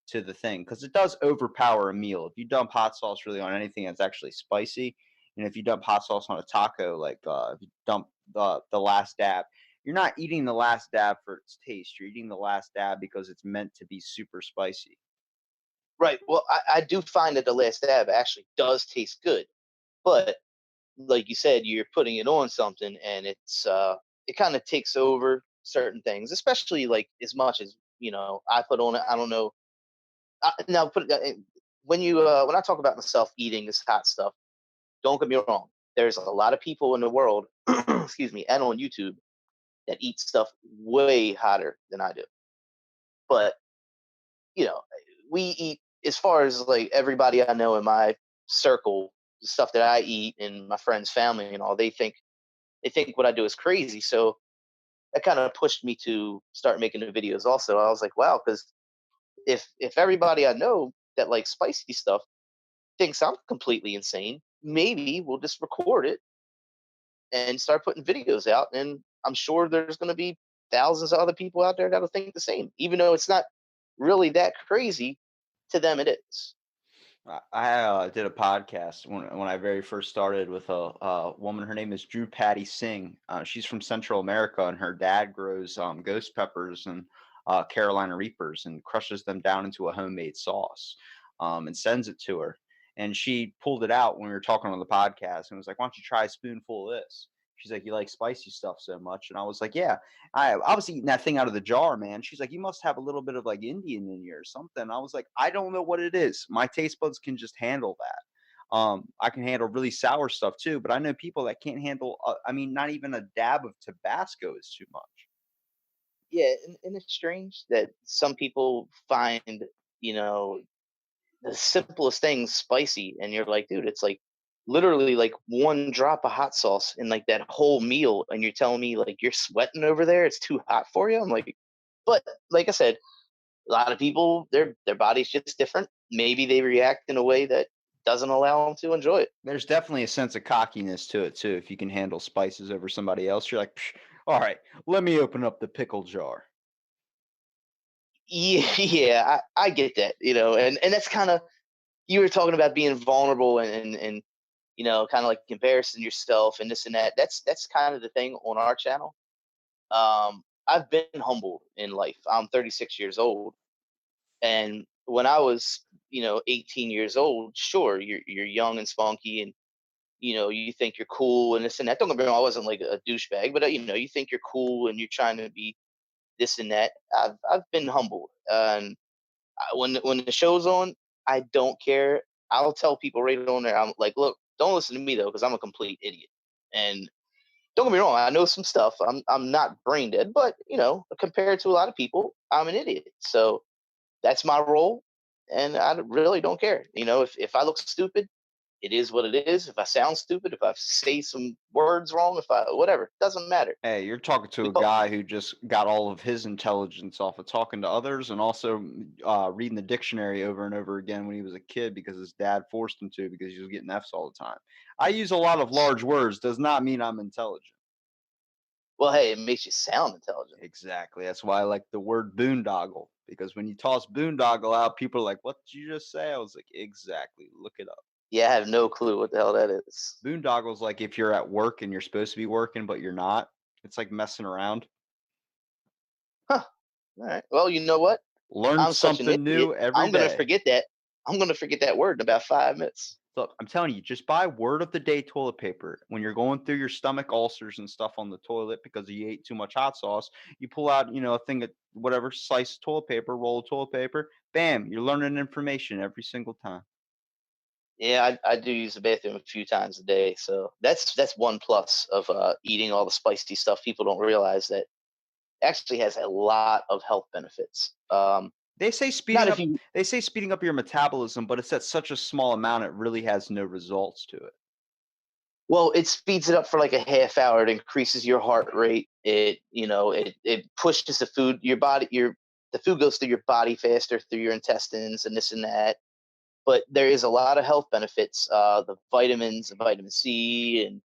to the thing because it does overpower a meal. If you dump hot sauce really on anything that's actually spicy, and if you dump hot sauce on a taco, like if you dump the last dab, you're not eating the last dab for its taste. You're eating the last dab because it's meant to be super spicy. right. Well, I do find that the last dab actually does taste good, but like you said, you're putting it on something and it kind of takes over certain things, especially like as much as, I put on it. I don't know. Now put it when I talk about myself eating this hot stuff, don't get me wrong. There's a lot of people in the world, excuse me, and on YouTube that eat stuff way hotter than I do. But you know, we eat as far as like everybody I know in my circle, the stuff that I eat and my friends, family, and all. They think what I do is crazy. So that kind of pushed me to start making the videos. Also, I was like, wow, because if everybody I know that likes spicy stuff thinks I'm completely insane, maybe we'll just record it and start putting videos out. And I'm sure there's going to be thousands of other people out there that'll think the same, even though it's not really that crazy. To them, it is. I did a podcast when I very first started with a woman. Her name is Drew Patty Singh. She's from Central America, and her dad grows ghost peppers and Carolina Reapers and crushes them down into a homemade sauce and sends it to her. And she pulled it out when we were talking on the podcast and was like, "Why don't you try a spoonful of this?" She's like, "You like spicy stuff so much," and I was like, "Yeah." I was eating that thing out of the jar, man. She's like, "You must have a little bit of like Indian in you or something." I was like, "I don't know what it is. My taste buds can just handle that. I can handle really sour stuff too, but I know people that can't handle. I mean, not even a dab of Tabasco is too much." Yeah, and it's strange that some people find, you know, the simplest things spicy, and you're like, dude, it's like literally like one drop of hot sauce in like that whole meal, and you're telling me like you're sweating over there, it's too hot for you. I'm like, but like I said, a lot of people, their body's just different. Maybe they react in a way that doesn't allow them to enjoy it. There's definitely a sense of cockiness to it too. If you can handle spices over somebody else, you're like, "Psh, all right, let me open up the pickle jar." Yeah, yeah, I get that, and that's kind of, you were talking about being vulnerable and kind of like embarrassing yourself and this and that. That's kind of the thing on our channel. I've been humbled in life. I'm 36 years old, and when I was 18 years old, sure, you're young and spunky, and you think you're cool and this and that. Don't get me wrong, I wasn't like a douchebag, but you think you're cool and you're trying to be this and that. I've been humbled, and when the show's on, I don't care. I'll tell people right on there. I'm like, look, don't listen to me though, because I'm a complete idiot. And don't get me wrong, I know some stuff. I'm not brain dead, but compared to a lot of people, I'm an idiot. So that's my role, and I really don't care. If I look stupid, it is what it is. If I sound stupid, if I say some words wrong, if I whatever, doesn't matter. Hey, you're talking to We a call guy who just got all of his intelligence off of talking to others and also reading the dictionary over and over again when he was a kid because his dad forced him to because he was getting F's all the time. I use a lot of large words, does not mean I'm intelligent. well, hey, it makes you sound intelligent. Exactly. That's why I like the word boondoggle because when you toss boondoggle out, people are like, "What did you just say?" I was like, "Exactly. Look it up." Yeah, I have no clue what the hell that is. Boondoggle's like if you're at work and you're supposed to be working but you're not. It's like messing around. Huh. All right. Well, you know what? Learn I'm such an something idiot. new every I'm gonna day. forget that. I'm gonna forget that word in about 5 minutes. Look, I'm telling you, just buy word of the day toilet paper. When you're going through your stomach ulcers and stuff on the toilet because you ate too much hot sauce, you pull out, a thing of whatever, sliced toilet paper, roll of toilet paper, bam, you're learning information every single time. Yeah, I do use the bathroom a few times a day, so that's one plus of eating all the spicy stuff. People don't realize that actually has a lot of health benefits. They say Not speeding if up you they say speeding up your metabolism, but it's at such a small amount it really has no results to it. Well, it speeds it up for like a half hour. It increases your heart rate. It pushes the food the food goes through your body faster through your intestines and this and that. But there is a lot of health benefits. The vitamins, vitamin C, and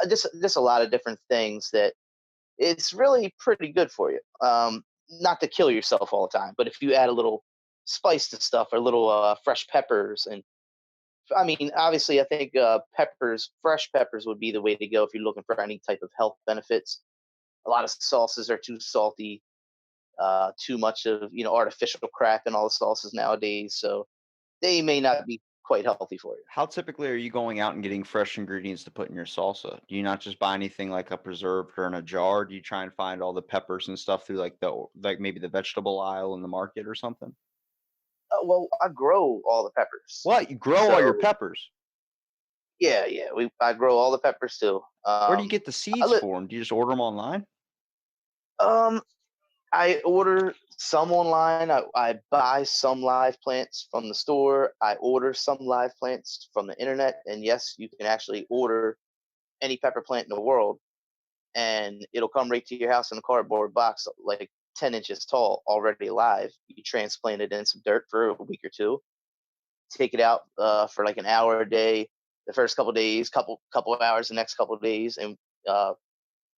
just a lot of different things that it's really pretty good for you. Not to kill yourself all the time, but if you add a little spice to stuff or little fresh peppers, and I mean, obviously, I think fresh peppers would be the way to go if you're looking for any type of health benefits. A lot of sauces are too salty, too much of artificial crap in all the sauces nowadays, so they may not be quite healthy for you. How typically are you going out and getting fresh ingredients to put in your salsa? Do you not just buy anything like a preserved or in a jar? Do you try and find all the peppers and stuff through like maybe the vegetable aisle in the market or something? Well, I grow all the peppers, What? You grow all your so peppers? yeah. I grow all the peppers too. Where do you get the I seeds li- for them? Do you just order them online? um, I order some online. I buy some live plants from the store. I order some live plants from the internet. And yes, you can actually order any pepper plant in the world, and it'll come right to your house in a cardboard box, like 10 inches tall, already live. You transplant it in some dirt for a week or two, take it out for like an hour a day, the first couple of days, couple of hours the next couple of days, and uh,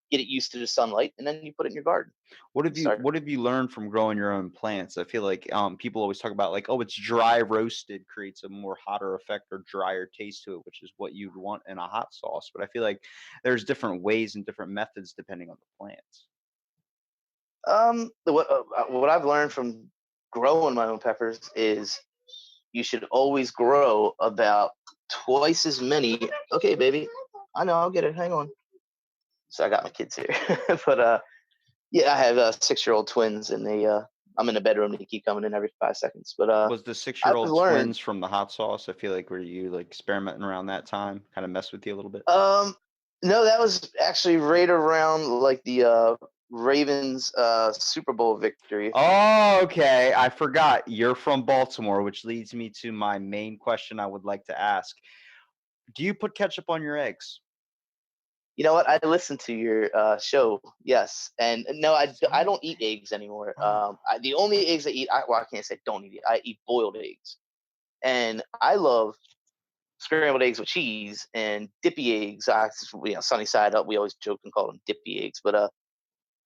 get it used to the sunlight, and then you put it in your garden. Start. What have you learned from growing your own plants? I feel like people always talk about like, oh, it's dry roasted creates a more hotter effect or drier taste to it, which is what you'd want in a hot sauce. But I feel like there's different ways and different methods depending on the plants. What I've learned from growing my own peppers is you should always grow about twice as many. Okay, baby, I know, I'll get it. Hang on. So I got my kids here, but yeah, I have 6-year-old twins, and I'm in the bedroom. They keep coming in every 5 seconds. But Was the I've 6-year-old learned. twins from the hot sauce? I feel like were you like experimenting around that time, kind of mess with you a little bit? Um, no, that was actually right around like the Ravens Super Bowl victory. Oh, okay. I forgot you're from Baltimore, which leads me to my main question I would like to ask. Do you put ketchup on your eggs? You know what? I listened to your show, yes, and no, I don't eat eggs anymore. The only eggs I eat, well, I can't say don't eat it. I eat boiled eggs, and I love scrambled eggs with cheese and dippy eggs. Sunny side up. We always joke and call them dippy eggs, but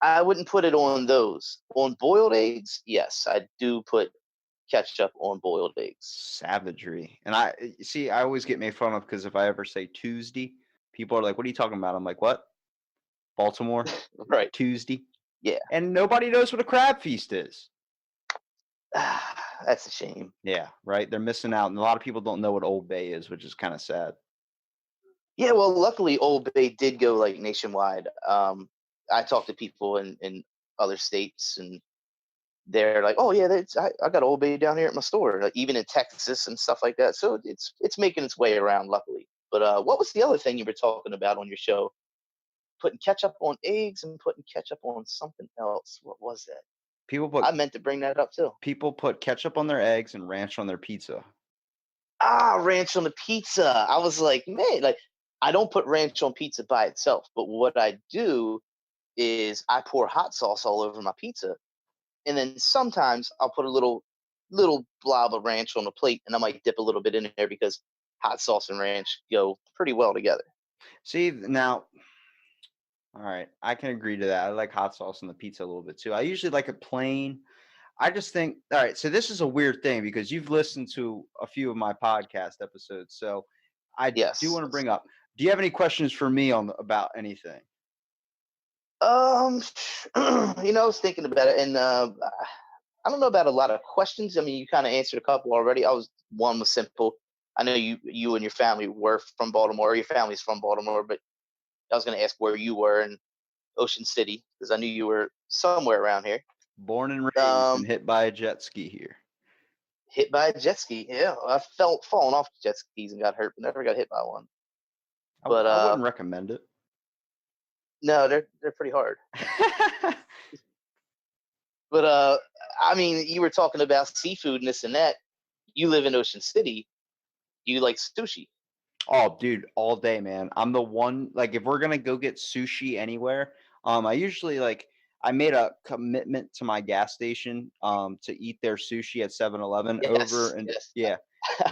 I wouldn't put it on those. On boiled eggs, yes, I do put ketchup on boiled eggs. Savagery. And see, I always get made fun of because if I ever say Tuesday, people are like, "What are you talking about?" I'm like, "What? Baltimore Right? Tuesday?" Yeah. And nobody knows what a crab feast is. That's a shame. Yeah, right. They're missing out, and a lot of people don't know what Old Bay is, which is kind of sad. Yeah, well, luckily Old Bay did go like nationwide. I talked to people in other states, and they're like, "Oh yeah, I got Old Bay down here at my store," like, even in Texas and stuff like that. So it's making its way around, luckily. But what was the other thing you were talking about on your show? Putting ketchup on eggs and putting ketchup on something else. What was that? People I meant to bring that up too. put ketchup on their eggs and ranch on their pizza. Ah, ranch on the pizza. I was like, man, like I don't put ranch on pizza by itself, but what I do is I pour hot sauce all over my pizza, and then sometimes I'll put a little blob of ranch on the plate, and I might dip a little bit in there because hot sauce and ranch go pretty well together. See, now, all right, I can agree to that. I like hot sauce on the pizza a little bit too. I usually like it plain. I just think, all right, so this is a weird thing because you've listened to a few of my podcast episodes. So I do Yes. want to bring up, do you have any questions for me on about anything? Um, I was thinking about it, and I don't know about a lot of questions. I mean, you kind of answered a couple already. One was simple. I know you and your family were from Baltimore. Or your family's from Baltimore, but I was going to ask where you were in Ocean City because I knew you were somewhere around here. Born and raised and Um, hit by a jet ski here. hit by a jet ski. Yeah, I felt falling off jet skis and got hurt, but never got hit by one. But I wouldn't recommend it. no, they're pretty hard. But I mean, you were talking about seafood and this and that. You live in Ocean City. You like sushi? Oh, dude, all day, man. I'm the one, like, if we're gonna go get sushi anywhere, I usually like I made a commitment to my gas station to eat their sushi at 7-Eleven over Yes, and yes. yeah,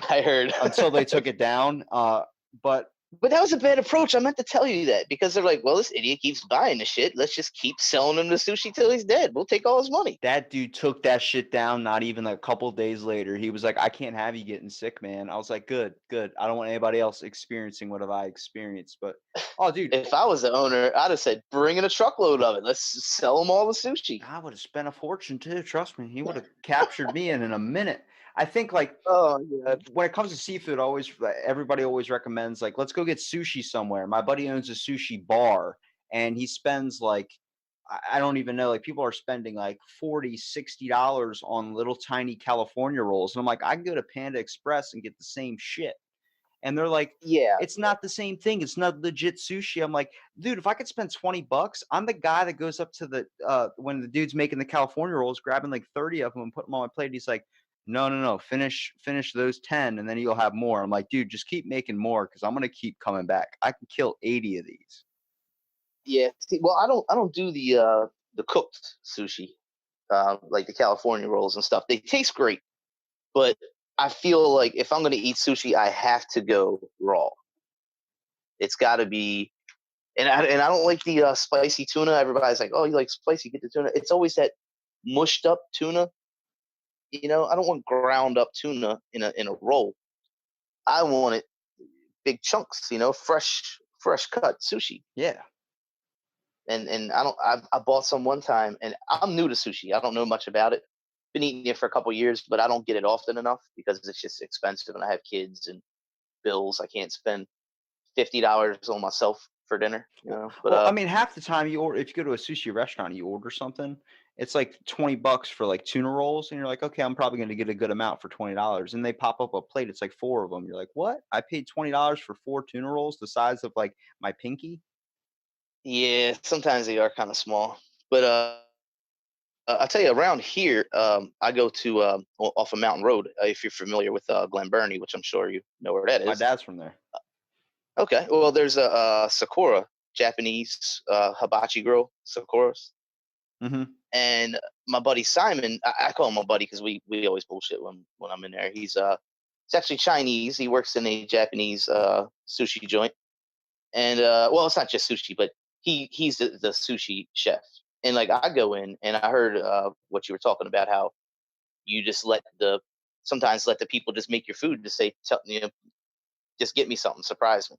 I heard. until they took it down. But But that was a bad approach. I meant to tell you that because they're like, well, this idiot keeps buying the shit. Let's just keep selling him the sushi till he's dead. We'll take all his money. that dude took that shit down not even a couple days later. He was like, I can't have you getting sick, man. I was like, good, good. I don't want anybody else experiencing what have I experienced. But oh, dude, If I was the owner, I'd have said, bring in a truckload of it. Let's sell them all the sushi. I would have spent a fortune too. Trust me, he would have captured me in a minute. I think like Oh, yeah. when it comes to seafood, everybody always recommends like let's go get sushi somewhere. My buddy owns a sushi bar, and he spends like I don't even know, like people are spending like $40, $60 on little tiny California rolls, and I'm like, I can go to Panda Express and get the same shit. And they're like, Yeah. it's not the same thing. It's not legit sushi. I'm like, dude, if I could spend $20, I'm the guy that goes up to the when the dude's making the California rolls, grabbing like 30 of them and putting them on my plate. He's like, no, no, no, finish those 10 and then you'll have more. I'm like, dude, just keep making more because I'm gonna keep coming back. I can kill 80 of these. Yeah. See, well, I don't do the cooked sushi, like the California rolls and stuff. They taste great, but I feel like if I'm going to eat sushi, I have to go raw. It's got to be, and I don't like the spicy tuna. Everybody's like, "Oh, you like spicy? Get the tuna." It's always that mushed up tuna. I don't want ground up tuna in a roll. I want it big chunks. Fresh cut sushi. Yeah. And I bought some one time, and I'm new to sushi. I don't know much about it. Been eating it for a couple years, but I don't get it often enough because it's just expensive, and I have kids and bills. I can't spend $50 on myself for dinner. But Well, I mean, half the time if you go to a sushi restaurant, you order something, it's like $20 for like tuna rolls, and you're like, okay, I'm probably going to get a good amount for $20, and they pop up a plate, it's like four of them. You're like, what? I paid $20 for four tuna rolls the size of like my pinky. yeah, sometimes they are kind of small. But I tell you, around here, I go to off of Mountain Road. If you're familiar with Glen Burnie, which I'm sure you know where that My is. dad's from there. Okay, well, there's a Sakura Japanese hibachi grill, Sakuras. Mm-hmm. And my buddy Simon, I call him my buddy because we always bullshit when I'm in there. He's actually Chinese. He works in a Japanese sushi joint, and well, it's not just sushi, but he's the sushi chef. And like I go in, and I heard what you were talking about, how you just sometimes let the people just make your food, to say, just get me something, surprise me.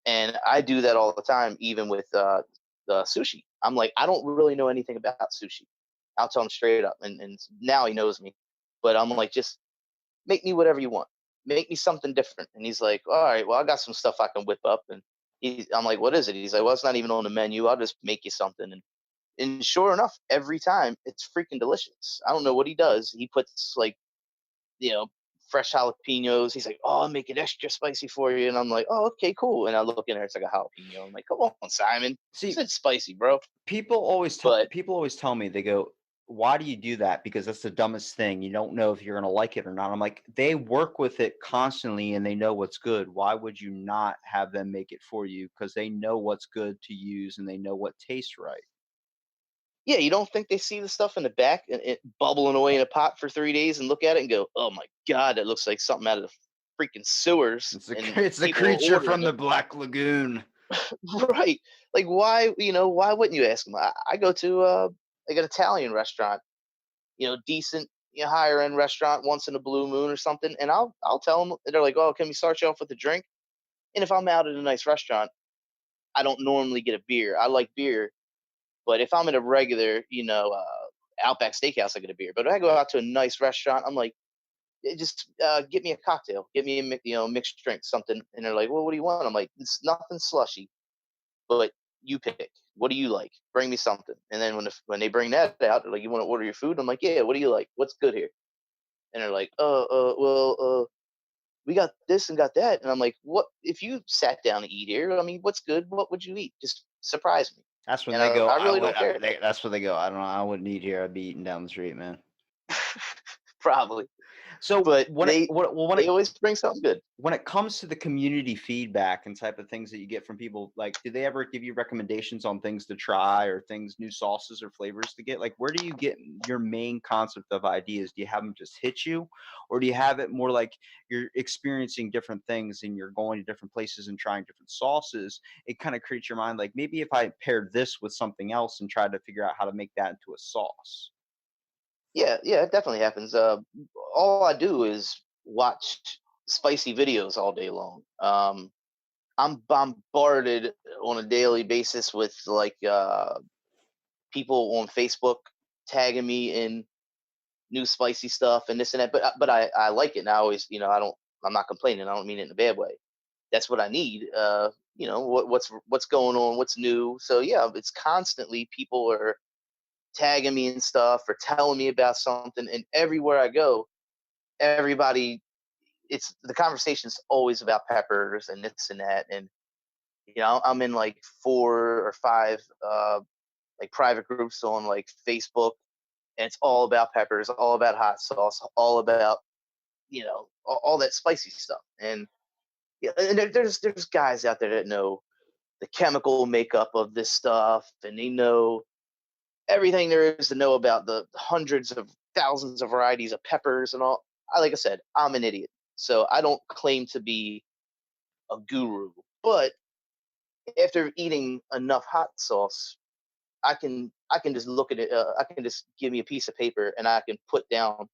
And I do that all the time, even with the sushi. I'm like, I don't really know anything about sushi. I'll tell him straight up, and now he knows me. But I'm like, just make me whatever you want. Make me something different. And he's like, all right, well, I got some stuff I can whip up. And I'm like, what is it? He's like, well, it's not even on the menu. I'll just make you something. And sure enough, every time it's freaking delicious. I don't know what he does. He puts like, you know, fresh jalapenos. He's like, oh, I'll make it extra spicy for you. And I'm like, oh, okay, cool. And I look in there, it's like a jalapeno. I'm like, come on, Simon. You See, said spicy, bro. people always But tell me, they go, why do you do that? Because that's the dumbest thing. You don't know if you're gonna like it or not. I'm like, they work with it constantly and they know what's good. Why would you not have them make it for you? Because they know what's good to use and they know what tastes right. Yeah, you don't think they see the stuff in the back and it bubbling away in a pot for 3 days and look at it and go, "Oh my god, that looks like something out of the freaking sewers," It's a and it's a people are creature ordering from the it. Black Lagoon. Right. Like, why, why wouldn't you ask them? I go to like an Italian restaurant, decent, higher end restaurant once in a blue moon or something, and I'll tell them. They're like, "Oh, can we start you off with a drink?" And if I'm out at a nice restaurant, I don't normally get a beer. I like beer, but if I'm at a regular, Outback Steakhouse, I get a beer. But if I go out to a nice restaurant, I'm like, Just get me a cocktail, get me a mixed drink, something." And they're like, "Well, what do you want?" I'm like, "It's nothing slushy, but you pick. What do you like? Bring me something." And then when they bring that out, they're like, "You want to order your food?" I'm like, "Yeah. What do you like? What's good here?" And they're like, well, we got this and got that." And I'm like, "What? If you sat down to eat here, I mean, what's good? What would you eat? Just surprise me." That's when And they go. I I really would. don't care. That's when they go. I don't know. I wouldn't eat here. I'd be eating down the street, man. Probably, So but when it when they it always bring something good. when it comes to the community feedback and type of things that you get from people, like, do they ever give you recommendations on things to try or things, new sauces or flavors to get? Like, where do you get your main concept of ideas? Do you have them just hit you, or do you have it more like you're experiencing different things and you're going to different places and trying different sauces? It kind of creates your mind like maybe if I paired this with something else and tried to figure out how to make that into a sauce. Yeah, yeah, it definitely happens. All I do is watch spicy videos all day long. I'm bombarded on a daily basis with like people on Facebook tagging me in new spicy stuff and this and that. But I like it, and I always, I'm not complaining. I don't mean it in a bad way. That's what I need. What's going on? What's new? So yeah, it's constantly people are tagging me and stuff or telling me about something, and everywhere I go, everybody, it's the conversation's always about peppers and this and that. And I'm in like 4 or 5 like private groups on like Facebook, and it's all about peppers, all about hot sauce, all about all that spicy stuff. And yeah, and there's guys out there that know the chemical makeup of this stuff, and they know everything there is to know about the hundreds of thousands of varieties of peppers and all. Like I said, I'm an idiot, so I don't claim to be a guru. But after eating enough hot sauce, I can just look at it. I can just give me a piece of paper and I can put down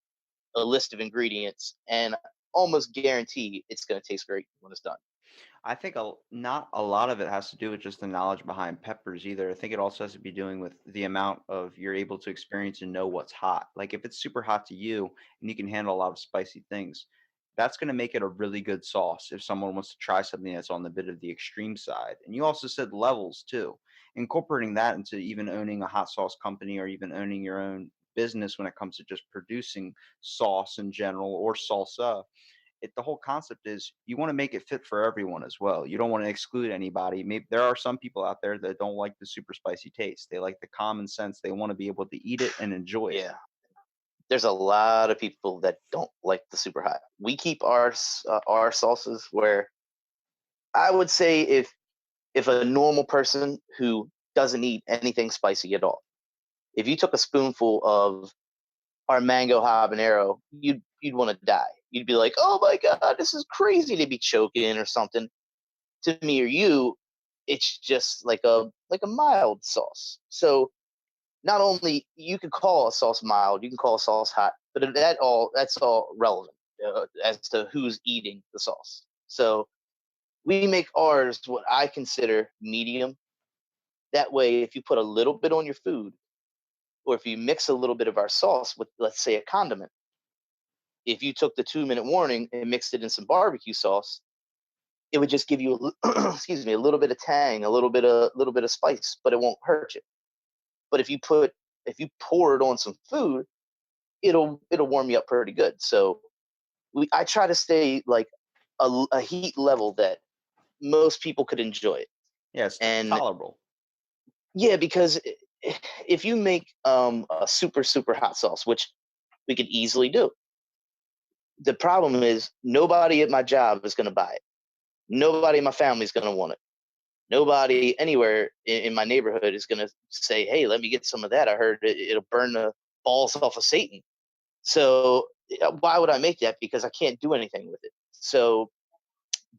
a list of ingredients and almost guarantee it's going to taste great when it's done. I think not a lot of it has to do with just the knowledge behind peppers either. I think it also has to be doing with the amount of you're able to experience and know what's hot. Like if it's super hot to you and you can handle a lot of spicy things, that's going to make it a really good sauce if someone wants to try something that's on the bit of the extreme side. And you also said levels too. Incorporating that into even owning a hot sauce company or even owning your own business when it comes to just producing sauce in general or salsa, the whole concept is you want to make it fit for everyone as well. You don't want to exclude anybody. Maybe there are some people out there that don't like the super spicy taste. They like the common sense. They want to be able to eat it and enjoy it. Yeah, there's a lot of people that don't like the super hot. We keep our sauces where I would say if a normal person who doesn't eat anything spicy at all, if you took a spoonful of our mango habanero, you'd want to die. You'd be like, "Oh my god, this is crazy!" To be choking or something. To me or you, it's just like a mild sauce. So not only you could call a sauce mild, you can call a sauce hot, but that's all relevant as to who's eating the sauce. So we make ours what I consider medium. That way, if you put a little bit on your food, or if you mix a little bit of our sauce with, let's say, a condiment, if you took the 2-minute warning and mixed it in some barbecue sauce, it would just give you excuse me, a little bit of tang, a little bit of spice, but it won't hurt you. But if you pour it on some food, it'll warm you up pretty good. So I try to stay like a heat level that most people could enjoy it. Yeah, it's And tolerable. yeah, because if you make a super hot sauce, which we could easily do, the problem is nobody at my job is going to buy it. Nobody in my family is going to want it. Nobody anywhere in my neighborhood is going to say, "Hey, let me get some of that. I heard it'll burn the balls off of Satan." So why would I make that? Because I can't do anything with it. So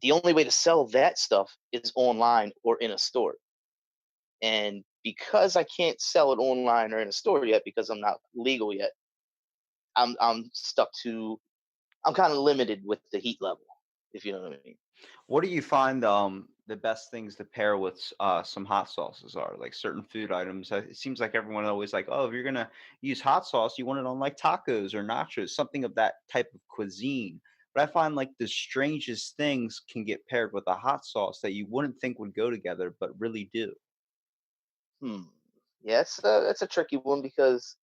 the only way to sell that stuff is online or in a store. And because I can't sell it online or in a store yet because I'm not legal yet, I'm stuck to I'm kind of limited with the heat level, if you know what I mean. What do you find the best things to pair with some hot sauces are? Like certain food items. It seems like everyone always like, oh, if you're gonna use hot sauce, you want it on like tacos or nachos, something of that type of cuisine. But I find like the strangest things can get paired with a hot sauce that you wouldn't think would go together, but really do. Hmm. Yes, that's a tricky one because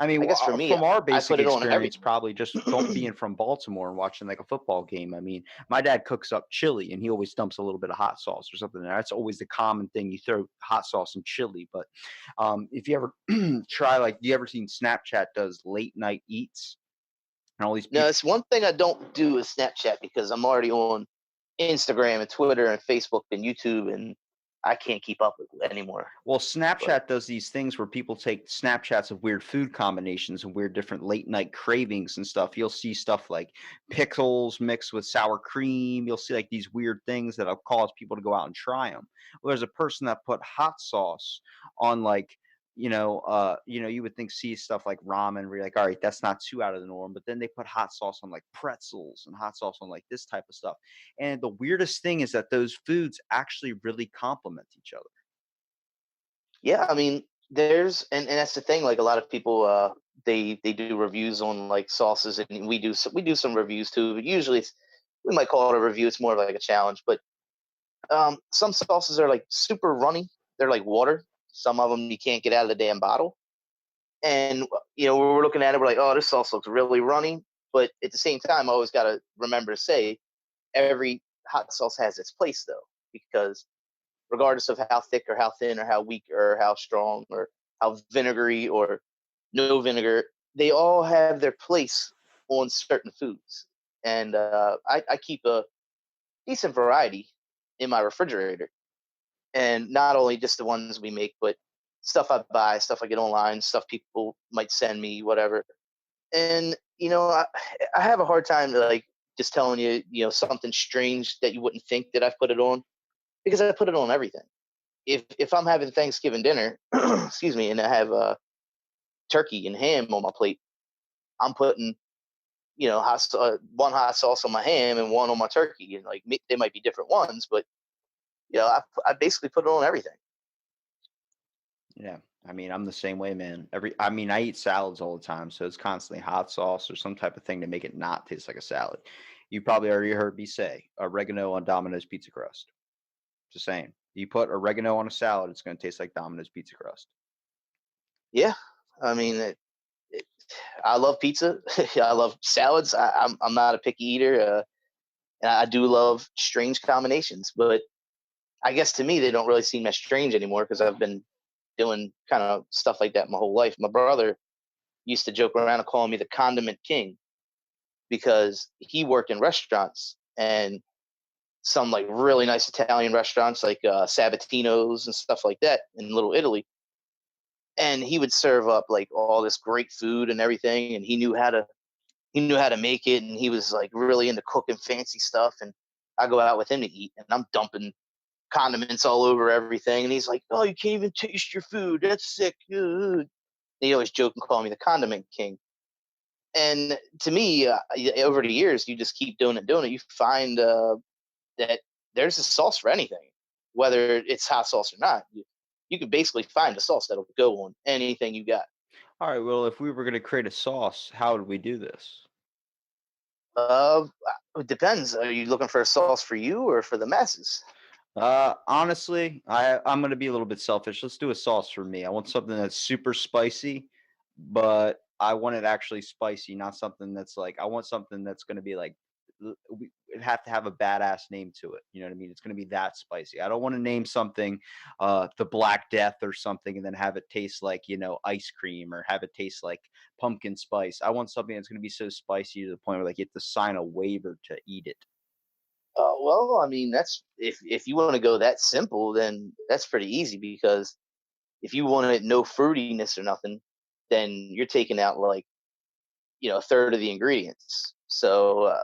I mean, I guess for me, from our I basic put it on experience, everything. probably just being from Baltimore and watching like a football game. I mean, my dad cooks up chili and he always dumps a little bit of hot sauce or something. That's always the common thing. You throw hot sauce and chili. But if you ever try, like, do you ever seen Snapchat does late night eats and all these No, people? it's one thing I don't do is Snapchat because I'm already on Instagram and Twitter and Facebook and YouTube, and I can't keep up with it anymore. Well, But Snapchat does these things where people take Snapchats of weird food combinations and weird different late night cravings and stuff. You'll see stuff like pickles mixed with sour cream. You'll see like these weird things that'll cause people to go out and try them. Well, there's a person that put hot sauce on like, you would think see stuff like ramen where you're like, all right, that's not too out of the norm. But then they put hot sauce on like pretzels and hot sauce on like this type of stuff. And the weirdest thing is that those foods actually really complement each other. yeah, I mean, there's and that's the thing. Like a lot of people, they do reviews on like sauces, and we do some reviews too. But usually, we might call it a review. It's more like a challenge. But some sauces are like super runny. They're like water. Some of them you can't get out of the damn bottle. And when we're looking at it, we're like, oh, this sauce looks really runny. But at the same time, I always got to remember to say every hot sauce has its place, though, because regardless of how thick or how thin or how weak or how strong or how vinegary or no vinegar, they all have their place on certain foods. And I keep a decent variety in my refrigerator, and not only just the ones we make, but stuff I buy, stuff I get online, stuff people might send me, whatever. And I have a hard time like just telling you, something strange that you wouldn't think that I've put it on because I put it on everything. If I'm having Thanksgiving dinner, excuse me, and I have turkey and ham on my plate, I'm putting one hot sauce on my ham and one on my turkey, and like they might be different ones, but I basically put it on everything. Yeah. I mean, I'm the same way, man. I mean, I eat salads all the time, so it's constantly hot sauce or some type of thing to make it not taste like a salad. You probably already heard me say oregano on Domino's pizza crust. Just saying. You put oregano on a salad, it's going to taste like Domino's pizza crust. Yeah, I mean, I love pizza. I love salads. I'm not a picky eater, and I do love strange combinations. But I guess to me, they don't really seem as strange anymore because I've been doing kind of stuff like that my whole life. My brother used to joke around and call me the condiment king because he worked in restaurants and some like really nice Italian restaurants like Sabatino's and stuff like that in Little Italy. And he would serve up like all this great food and everything, and he knew how to make it, and he was like really into cooking fancy stuff. And I go out with him to eat, and I'm dumping condiments all over everything, and he's like, "Oh, you can't even taste your food. That's sick." And he always joke and call me the condiment king. And to me, over the years, you just keep doing it. You find that there's a sauce for anything, whether it's hot sauce or not. You can basically find a sauce that'll go on anything you got. All right. Well, if we were going to create a sauce, how would we do this? Uh, it depends. Are you looking for a sauce for you or for the masses? Honestly, I'm gonna be a little bit selfish. Let's do a sauce for me. I want something that's super spicy, but I want it actually spicy, not something that's like I want something that's gonna be like it'd have to have a badass name to it. You know what I mean? It's going to be that spicy. I don't want to name something the Black Death or something and then have it taste like, ice cream or have it taste like pumpkin spice. I want something that's going to be so spicy to the point where like you have to sign a waiver to eat it. Well, I mean, that's if you want to go that simple, then that's pretty easy because if you wanted no fruitiness or nothing, then you're taking out like a third of the ingredients. So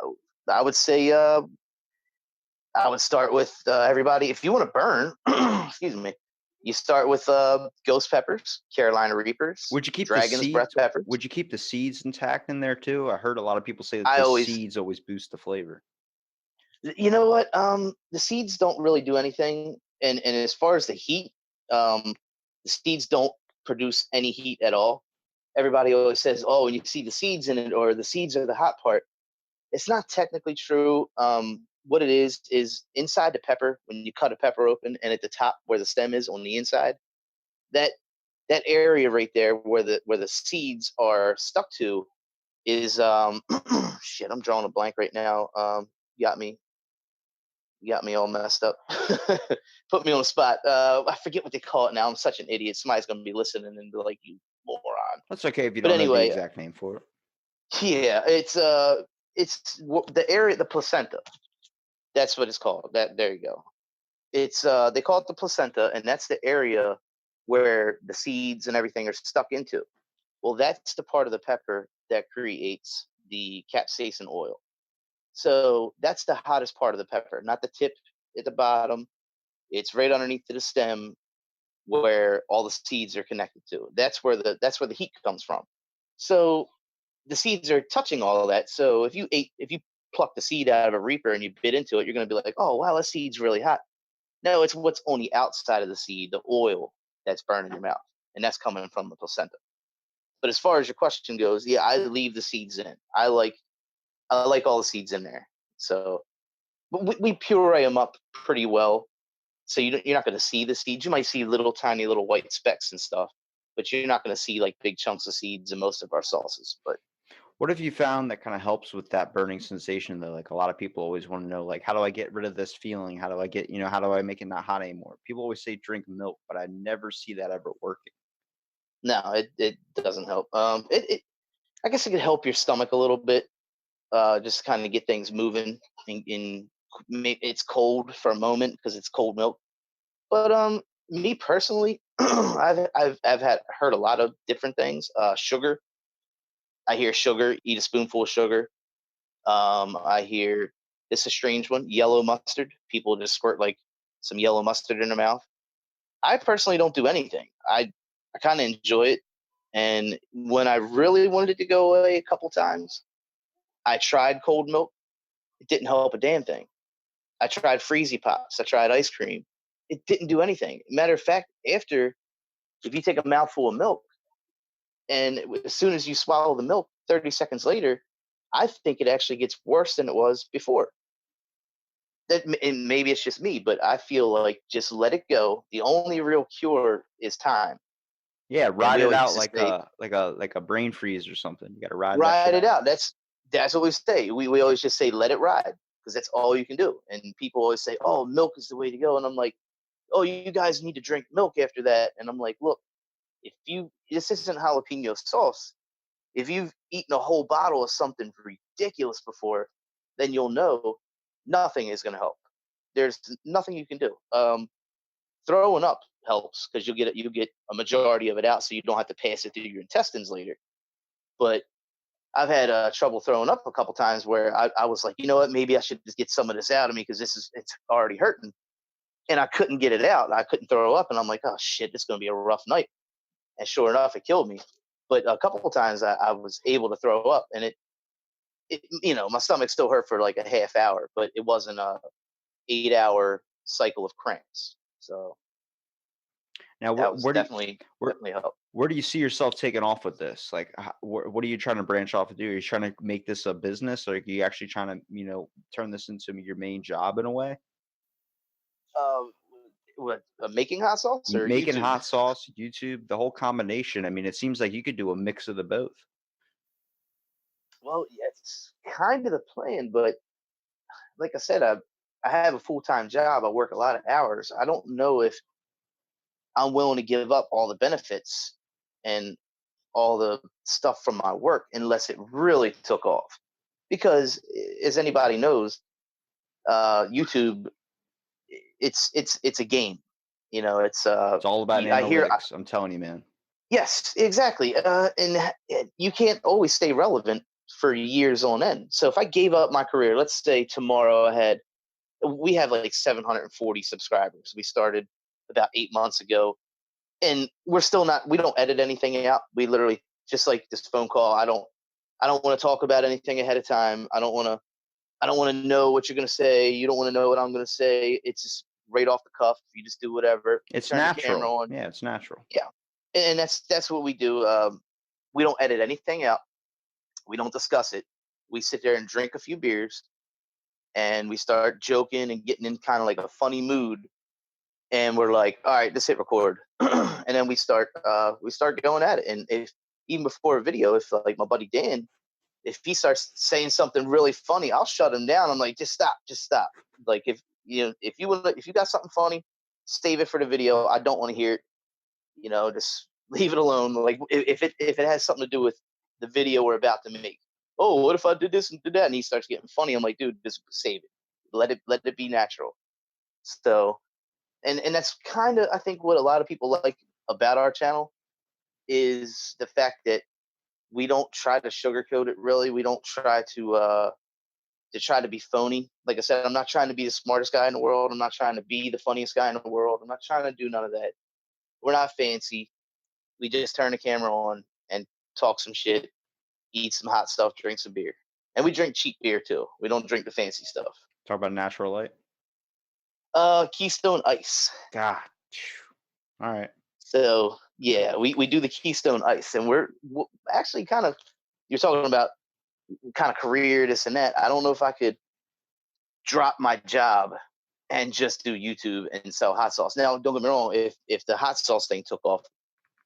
I would say I would start with everybody. If you want to burn, excuse me, you start with ghost peppers, Carolina Reapers, Would you keep the Dragon's breath seeds? peppers. Would you keep the seeds intact in there too? I heard a lot of people say that I the always, seeds always boost the flavor. you know what? The seeds don't really do anything, and as far as the heat, the seeds don't produce any heat at all. Everybody always says, "Oh, when you see the seeds in it, or the seeds are the hot part." It's not technically true. What it is inside the pepper when you cut a pepper open, and at the top where the stem is on the inside, that that area right there where the seeds are stuck to is shit. I'm drawing a blank right now. You got me. You got me all messed up. Put me on the spot. I forget what they call it now. I'm such an idiot. Somebody's gonna be listening and be like, "You moron." That's okay if you But don't know the anyway, exact name for it. yeah, it's the area, the placenta. That's what it's called. That there you go. It's they call it the placenta, and that's the area where the seeds and everything are stuck into. Well, that's the part of the pepper that creates the capsaicin oil. So that's the hottest part of the pepper, not the tip at the bottom. It's right underneath the stem where all the seeds are connected to. That's where the heat comes from. So the seeds are touching all of that. So if you pluck the seed out of a reaper and you bit into it, you're going to be like, oh wow, that seed's really hot. No, it's what's on the outside of the seed, the oil that's burning your mouth, and that's coming from the placenta. But as far as your question goes, yeah, I leave the seeds in. I like all the seeds in there. So but we puree them up pretty well, so you're not going to see the seeds. You might see little tiny little white specks and stuff, but you're not going to see like big chunks of seeds in most of our sauces. But What have you found that kind of helps with that burning sensation though? Like a lot of people always want to know, like, how do I get rid of this feeling? How do I get, how do I make it not hot anymore? People always say drink milk, but I never see that ever working. no, it doesn't help. It I guess it could help your stomach a little bit, just kind of get things moving. It's cold for a moment because it's cold milk. But me personally, I've had heard a lot of different things. Sugar, I hear sugar. Eat a spoonful of sugar. I hear this is a strange one. Yellow mustard. People just squirt like some yellow mustard in their mouth. I personally don't do anything. I kind of enjoy it. And when I really wanted it to go away a couple times, I tried cold milk. It didn't help a damn thing. I tried freezy pops. I tried ice cream. It didn't do anything. Matter of fact, after if you take a mouthful of milk and as soon as you swallow the milk, 30 seconds later, I think it actually gets worse than it was before. And maybe it's just me, but I feel like just let it go. The only real cure is time. Yeah, And ride we it always out used to like say, a brain freeze or something. You got to ride that shit ride it out. out. That's what we say. We always just say let it ride because that's all you can do. And people always say, "Oh, milk is the way to go." And I'm like, "Oh, you guys need to drink milk after that." And I'm like, "Look, if you this isn't jalapeno sauce. If you've eaten a whole bottle of something ridiculous before, then you'll know nothing is going to help. There's nothing you can do. Throwing up helps because you get a majority of it out, so you don't have to pass it through your intestines later. But I've had trouble throwing up a couple times where I was like, you know what, maybe I should just get some of this out of me because it's already hurting, and I couldn't get it out. I couldn't throw up, and I'm like, oh shit, this is gonna be a rough night. And sure enough, it killed me. But a couple of times I was able to throw up, and my stomach still hurt for like a half hour, but it wasn't a 8 hour cycle of cramps. So Now, that where, was where do you, where, definitely helped. where do you see yourself taking off with this? Like, what are you trying to branch off and do? Are you trying to make this a business, or are you actually trying to, turn this into your main job in a way? Um, what making hot sauce or Making YouTube? hot sauce, YouTube, the whole combination. I mean, it seems like you could do a mix of the both. Well, yeah, it's kind of the plan, but like I said, I have a full-time job. I work a lot of hours. I don't know if I'm willing to give up all the benefits and all the stuff from my work unless it really took off. Because as anybody knows, YouTube, it's a game. You know, It's all about I hear analytics. I'm telling you, man. yes, exactly, and you can't always stay relevant for years on end. So if I gave up my career, let's say tomorrow we have like 740 subscribers. We started about 8 months ago, and we're still not. We don't edit anything out. We literally just like this phone call. I don't want to talk about anything ahead of time. I don't want to know what you're gonna say. You don't want to know what I'm gonna say. It's just right off the cuff. You just do whatever. You It's turn the camera natural. on. Yeah, it's natural. Yeah, and that's what we do. We don't edit anything out. We don't discuss it. We sit there and drink a few beers, and we start joking and getting in kind of like a funny mood. And we're like, all right, let's hit record, and then we start going at it. And if even before a video, if like my buddy Dan, if he starts saying something really funny, I'll shut him down. I'm like, just stop, just stop. Like if you got something funny, save it for the video. I don't want to hear it. Just leave it alone. Like if it has something to do with the video we're about to make. Oh, what if I did this and did that? And he starts getting funny. I'm like, dude, just save it. Let it be natural. So and that's kind of I think what a lot of people like about our channel is the fact that we don't try to sugarcoat it really. We don't try to try to be phony. Like I said, I'm not trying to be the smartest guy in the world. I'm not trying to be the funniest guy in the world. I'm not trying to do none of that. We're not fancy. We just turn the camera on and talk some shit, eat some hot stuff, drink some beer. And we drink cheap beer too. We don't drink the fancy stuff. Talk about natural light. Keystone Ice. God. All right. So yeah, we do the Keystone Ice, and we're actually kind of you're talking about kind of career this and that. I don't know if I could drop my job and just do YouTube and sell hot sauce. Now, don't get me wrong. If the hot sauce thing took off,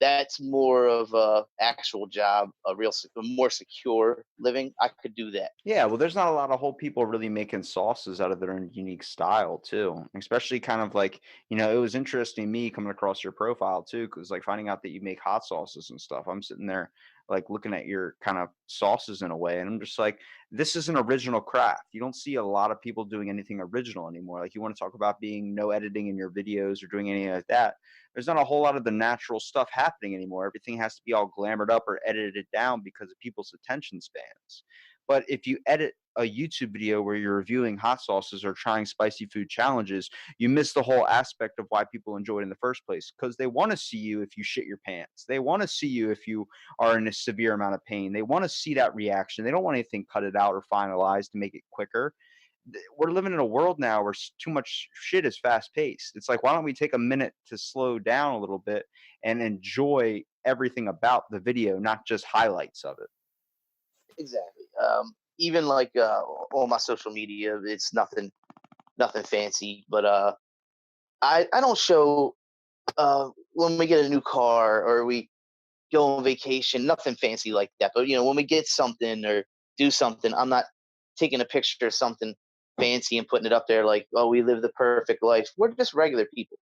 that's more of a actual job, a more secure living. I could do that. Yeah, well, there's not a lot of whole people really making sauces out of their own unique style too. Especially kind of like, it was interesting me coming across your profile too, because like finding out that you make hot sauces and stuff. I'm sitting there like looking at your kind of sauces in a way, and I'm just like, this is an original craft. You don't see a lot of people doing anything original anymore. Like you want to talk about being no editing in your videos or doing anything like that. There's not a whole lot of the natural stuff happening anymore. Everything has to be all glamored up or edited down because of people's attention spans. But if you edit a YouTube video where you're reviewing hot sauces or trying spicy food challenges, you miss the whole aspect of why people enjoy it in the first place. Because they want to see you if you shit your pants. They want to see you if you are in a severe amount of pain. They want to see that reaction. They don't want anything cut it out or finalized to make it quicker. We're living in a world now where too much shit is fast paced. It's like, why don't we take a minute to slow down a little bit and enjoy everything about the video, not just highlights of it? Exactly. Even like on my social media, it's nothing fancy, but I don't show when we get a new car or we go on vacation, nothing fancy like that. But when we get something or do something, I'm not taking a picture of something fancy and putting it up there like, oh, we live the perfect life. We're just regular people.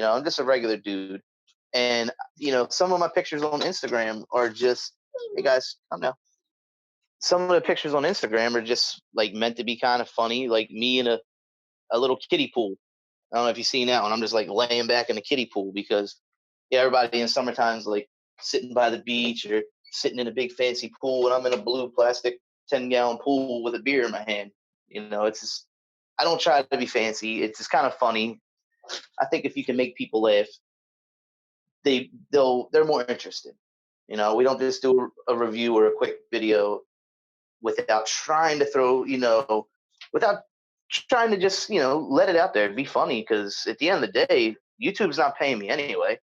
I'm just a regular dude. And some of my pictures on Instagram are just, hey guys, come now. Some of the pictures on Instagram are just like meant to be kind of funny, like me in a little kiddie pool. I don't know if you've seen that one. I'm just like laying back in a kiddie pool because everybody in summertime's like sitting by the beach or sitting in a big fancy pool, and I'm in a blue plastic 10-gallon pool with a beer in my hand. It's just I don't try to be fancy. It's just kind of funny. I think if you can make people laugh, they're more interested. We don't just do a review or a quick video without trying to without trying to just let it out there, be funny. Because at the end of the day, YouTube's not paying me anyway,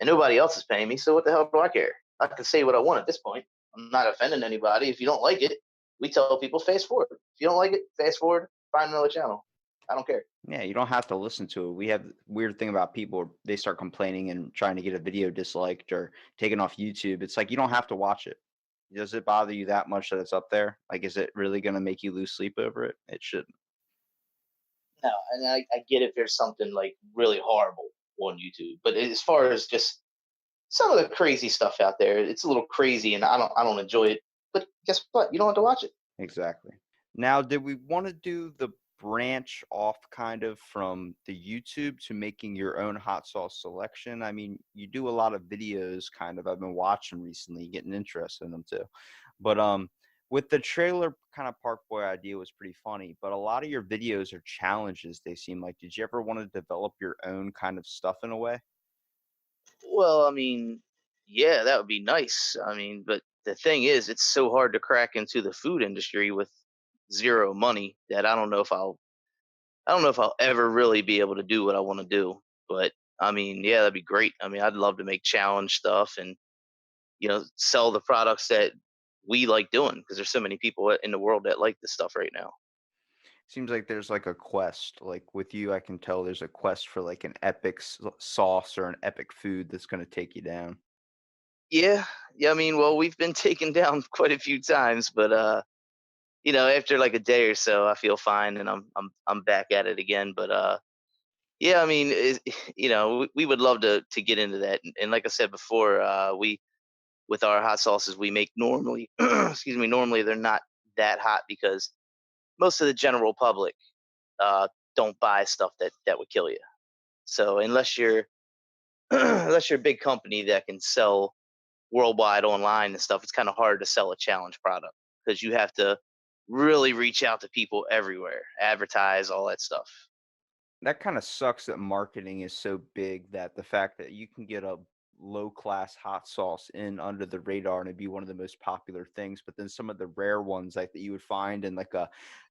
and nobody else is paying me. So what the hell do I care? I can say what I want at this point. I'm not offending anybody. If you don't like it, we tell people fast forward. If you don't like it, fast forward. Find another channel. I don't care. Yeah, you don't have to listen to it. We have weird thing about people, they start complaining and trying to get a video disliked or taken off YouTube. It's like you don't have to watch it. Does it bother you that much that it's up there? Like, is it really going to make you lose sleep over it? It shouldn't. No, and I get if there's something like really horrible on YouTube, but as far as just some of the crazy stuff out there, it's a little crazy, and I don't enjoy it. But guess what? You don't have to watch it. Exactly. Now, did we want to do the branch off kind of from the YouTube to making your own hot sauce selection? I mean, you do a lot of videos kind of. I've been watching recently, getting interested in them too. But with the trailer kind of Park Boy idea was pretty funny, but a lot of your videos are challenges, they seem like. Did you ever want to develop your own kind of stuff in a way? Well, I mean, yeah, that would be nice. I mean, but the thing is, it's so hard to crack into the food industry with zero money that I don't know if I'll ever really be able to do what I want to do. But I mean, yeah, that'd be great. I mean, I'd love to make challenge stuff and sell the products that we like doing because there's so many people in the world that like this stuff right now. Seems like there's like a quest. Like with you, I can tell there's a quest for like an epic sauce or an epic food that's going to take you down. Yeah, yeah. I mean, well, we've been taken down quite a few times, but after like a day or so, I feel fine and I'm back at it again. But yeah, I mean, we would love to get into that. And like I said before, we with our hot sauces we make normally, excuse me, normally they're not that hot because most of the general public uh, don't buy stuff that would kill you. So unless you're unless you're a big company that can sell worldwide online and stuff, it's kind of hard to sell a challenge product because you have to really reach out to people everywhere, advertise, all that stuff. That kind of sucks that marketing is so big that the fact that you can get a low class hot sauce in under the radar and it'd be one of the most popular things, but then some of the rare ones like that you would find in like a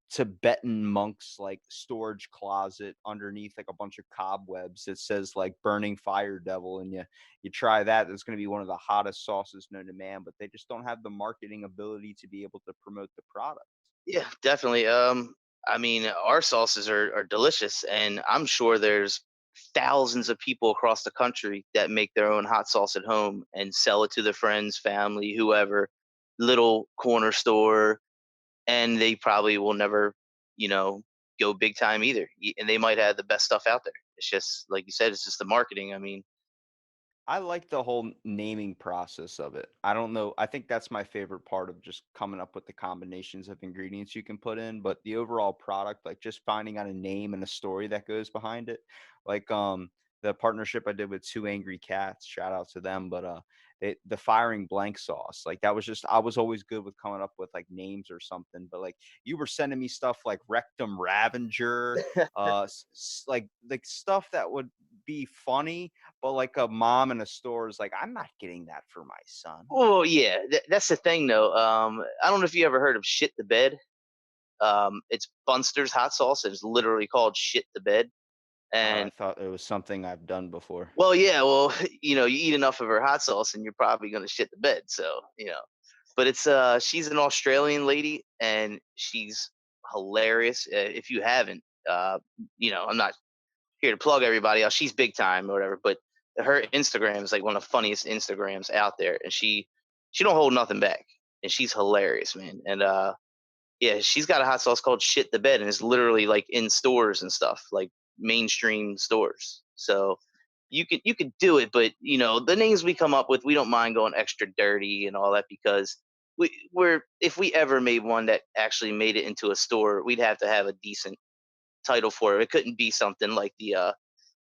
Tibetan monk's like storage closet underneath like a bunch of cobwebs that says like burning fire devil, and you try that, that's going to be one of the hottest sauces known to man, but they just don't have the marketing ability to be able to promote the product. Yeah, definitely. I mean, our sauces are delicious, and I'm sure there's thousands of people across the country that make their own hot sauce at home and sell it to their friends, family, whoever, little corner store, and they probably will never, you know, go big time either. And they might have the best stuff out there. It's just like you said, it's just the marketing. I mean, I like the whole naming process of it. I don't know. I think that's my favorite part of just coming up with the combinations of ingredients you can put in, but the overall product, like just finding out a name and a story that goes behind it. Like the partnership I did with Two Angry Cats, shout out to them, but the firing blank sauce, like that was just I was always good with coming up with like names or something, but like you were sending me stuff like Rectum Ravager, like stuff that would be funny, but like a mom in a store is like, I'm not getting that for my son. oh yeah, that's the thing though. I don't know if you ever heard of shit the bed. It's Bunster's hot sauce. It's literally called shit the bed. I And thought it was something I've done before. well, yeah, well, you eat enough of her hot sauce and you're probably gonna shit the bed. So, but it's she's an Australian lady and she's hilarious. If you haven't, I'm not here to plug everybody else. She's big time or whatever, but her Instagram is like one of the funniest Instagrams out there, and she don't hold nothing back, and she's hilarious, man. And yeah, she's got a hot sauce called Shit the Bed, and it's literally like in stores and stuff, like mainstream stores. So you could do it, but the names we come up with, we don't mind going extra dirty and all that because we're if we ever made one that actually made it into a store, we'd have to have a decent title for it. It couldn't be something like the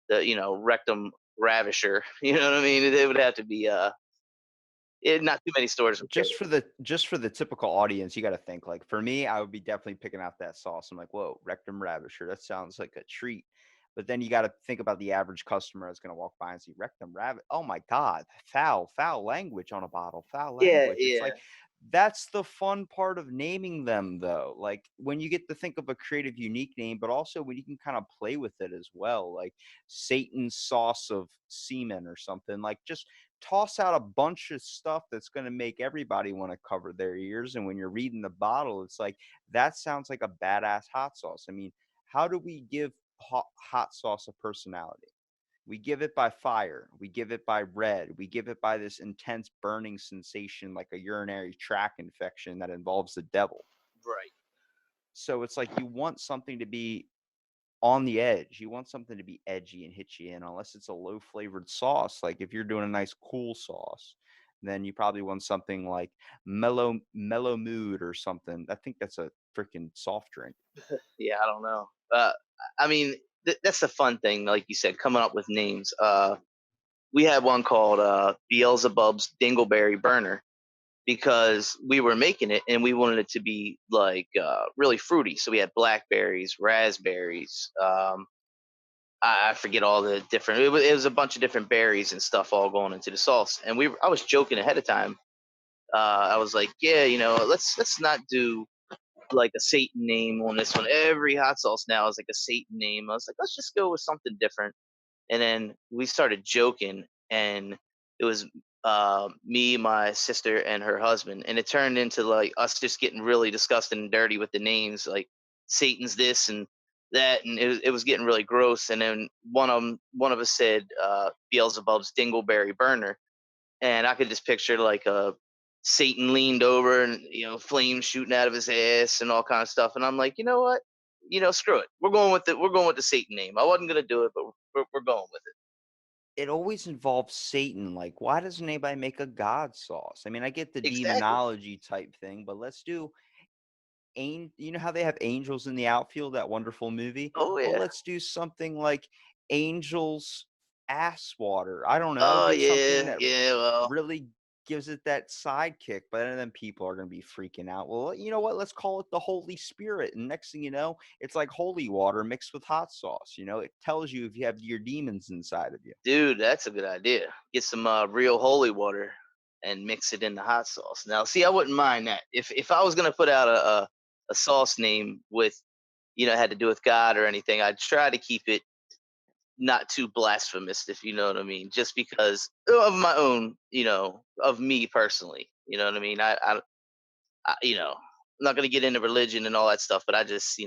rectum ravisher. You know what I mean? It would have to be not too many stores would carry it. Just for the typical audience, you got to think like for me, I would be definitely picking out that sauce. I'm like, whoa, rectum ravisher, that sounds like a treat. But then you got to think about the average customer that's going to walk by and see rectum rabbit. Oh my God, foul language on a bottle, foul Yeah, language. It's yeah. like that's the fun part of naming them, though. Like when you get to think of a creative, unique name, but also when you can kind of play with it as well, like Satan's sauce of semen or something. Like just toss out a bunch of stuff that's going to make everybody want to cover their ears. And when you're reading the bottle, it's like that sounds like a badass hot sauce. I mean, how do we give hot sauce a personality? We give it by fire. We give it by red. We give it by this intense burning sensation, like a urinary tract infection that involves the devil. Right. So it's like you want something to be on the edge. You want something to be edgy and hit you in, unless it's a low flavored sauce. Like if you're doing a nice cool sauce, then you probably want something like mellow mood or something. I think that's a freaking soft drink. Yeah, I don't know. I mean, that's the fun thing, like you said, coming up with names. We had one called Beelzebub's Dingleberry Burner because we were making it and we wanted it to be like really fruity. So we had blackberries, raspberries. I forget all the different. It was a bunch of different berries and stuff all going into the sauce. And I was joking ahead of time. I was like, yeah, let's not do like a Satan name on this one. Every hot sauce now is like a Satan name. I was like, let's just go with something different. And then we started joking, and it was me, my sister, and her husband, and it turned into like us just getting really disgusting and dirty with the names, like Satan's this and that, and it was getting really gross. And then one of us said Beelzebub's Dingleberry Burner, and I could just picture like a Satan leaned over and flames shooting out of his ass and all kind of stuff. And I'm like, you know what? Screw it. We're going with the Satan name. I wasn't gonna do it, but we're going with it. It always involves Satan. Like, why doesn't anybody make a God sauce? I mean, I get the Exactly. demonology type thing, but let's do you know how they have angels in the outfield, that wonderful movie? Oh Well, yeah. let's do something like angels ass water. I don't know, Oh do something yeah. that Yeah. Well. really gives it that sidekick, but then people are going to be freaking out. Well, you know what? Let's call it the Holy Spirit. And next thing you know, it's like holy water mixed with hot sauce. It tells you if you have your demons inside of you. Dude, that's a good idea. Get some real holy water and mix it in the hot sauce. Now, see, I wouldn't mind that. If I was gonna put out a sauce name with had to do with God or anything, I'd try to keep it not too blasphemous, if you know what I mean. Just because of my own, of me personally. You know what I mean? I'm not gonna get into religion and all that stuff, but I just,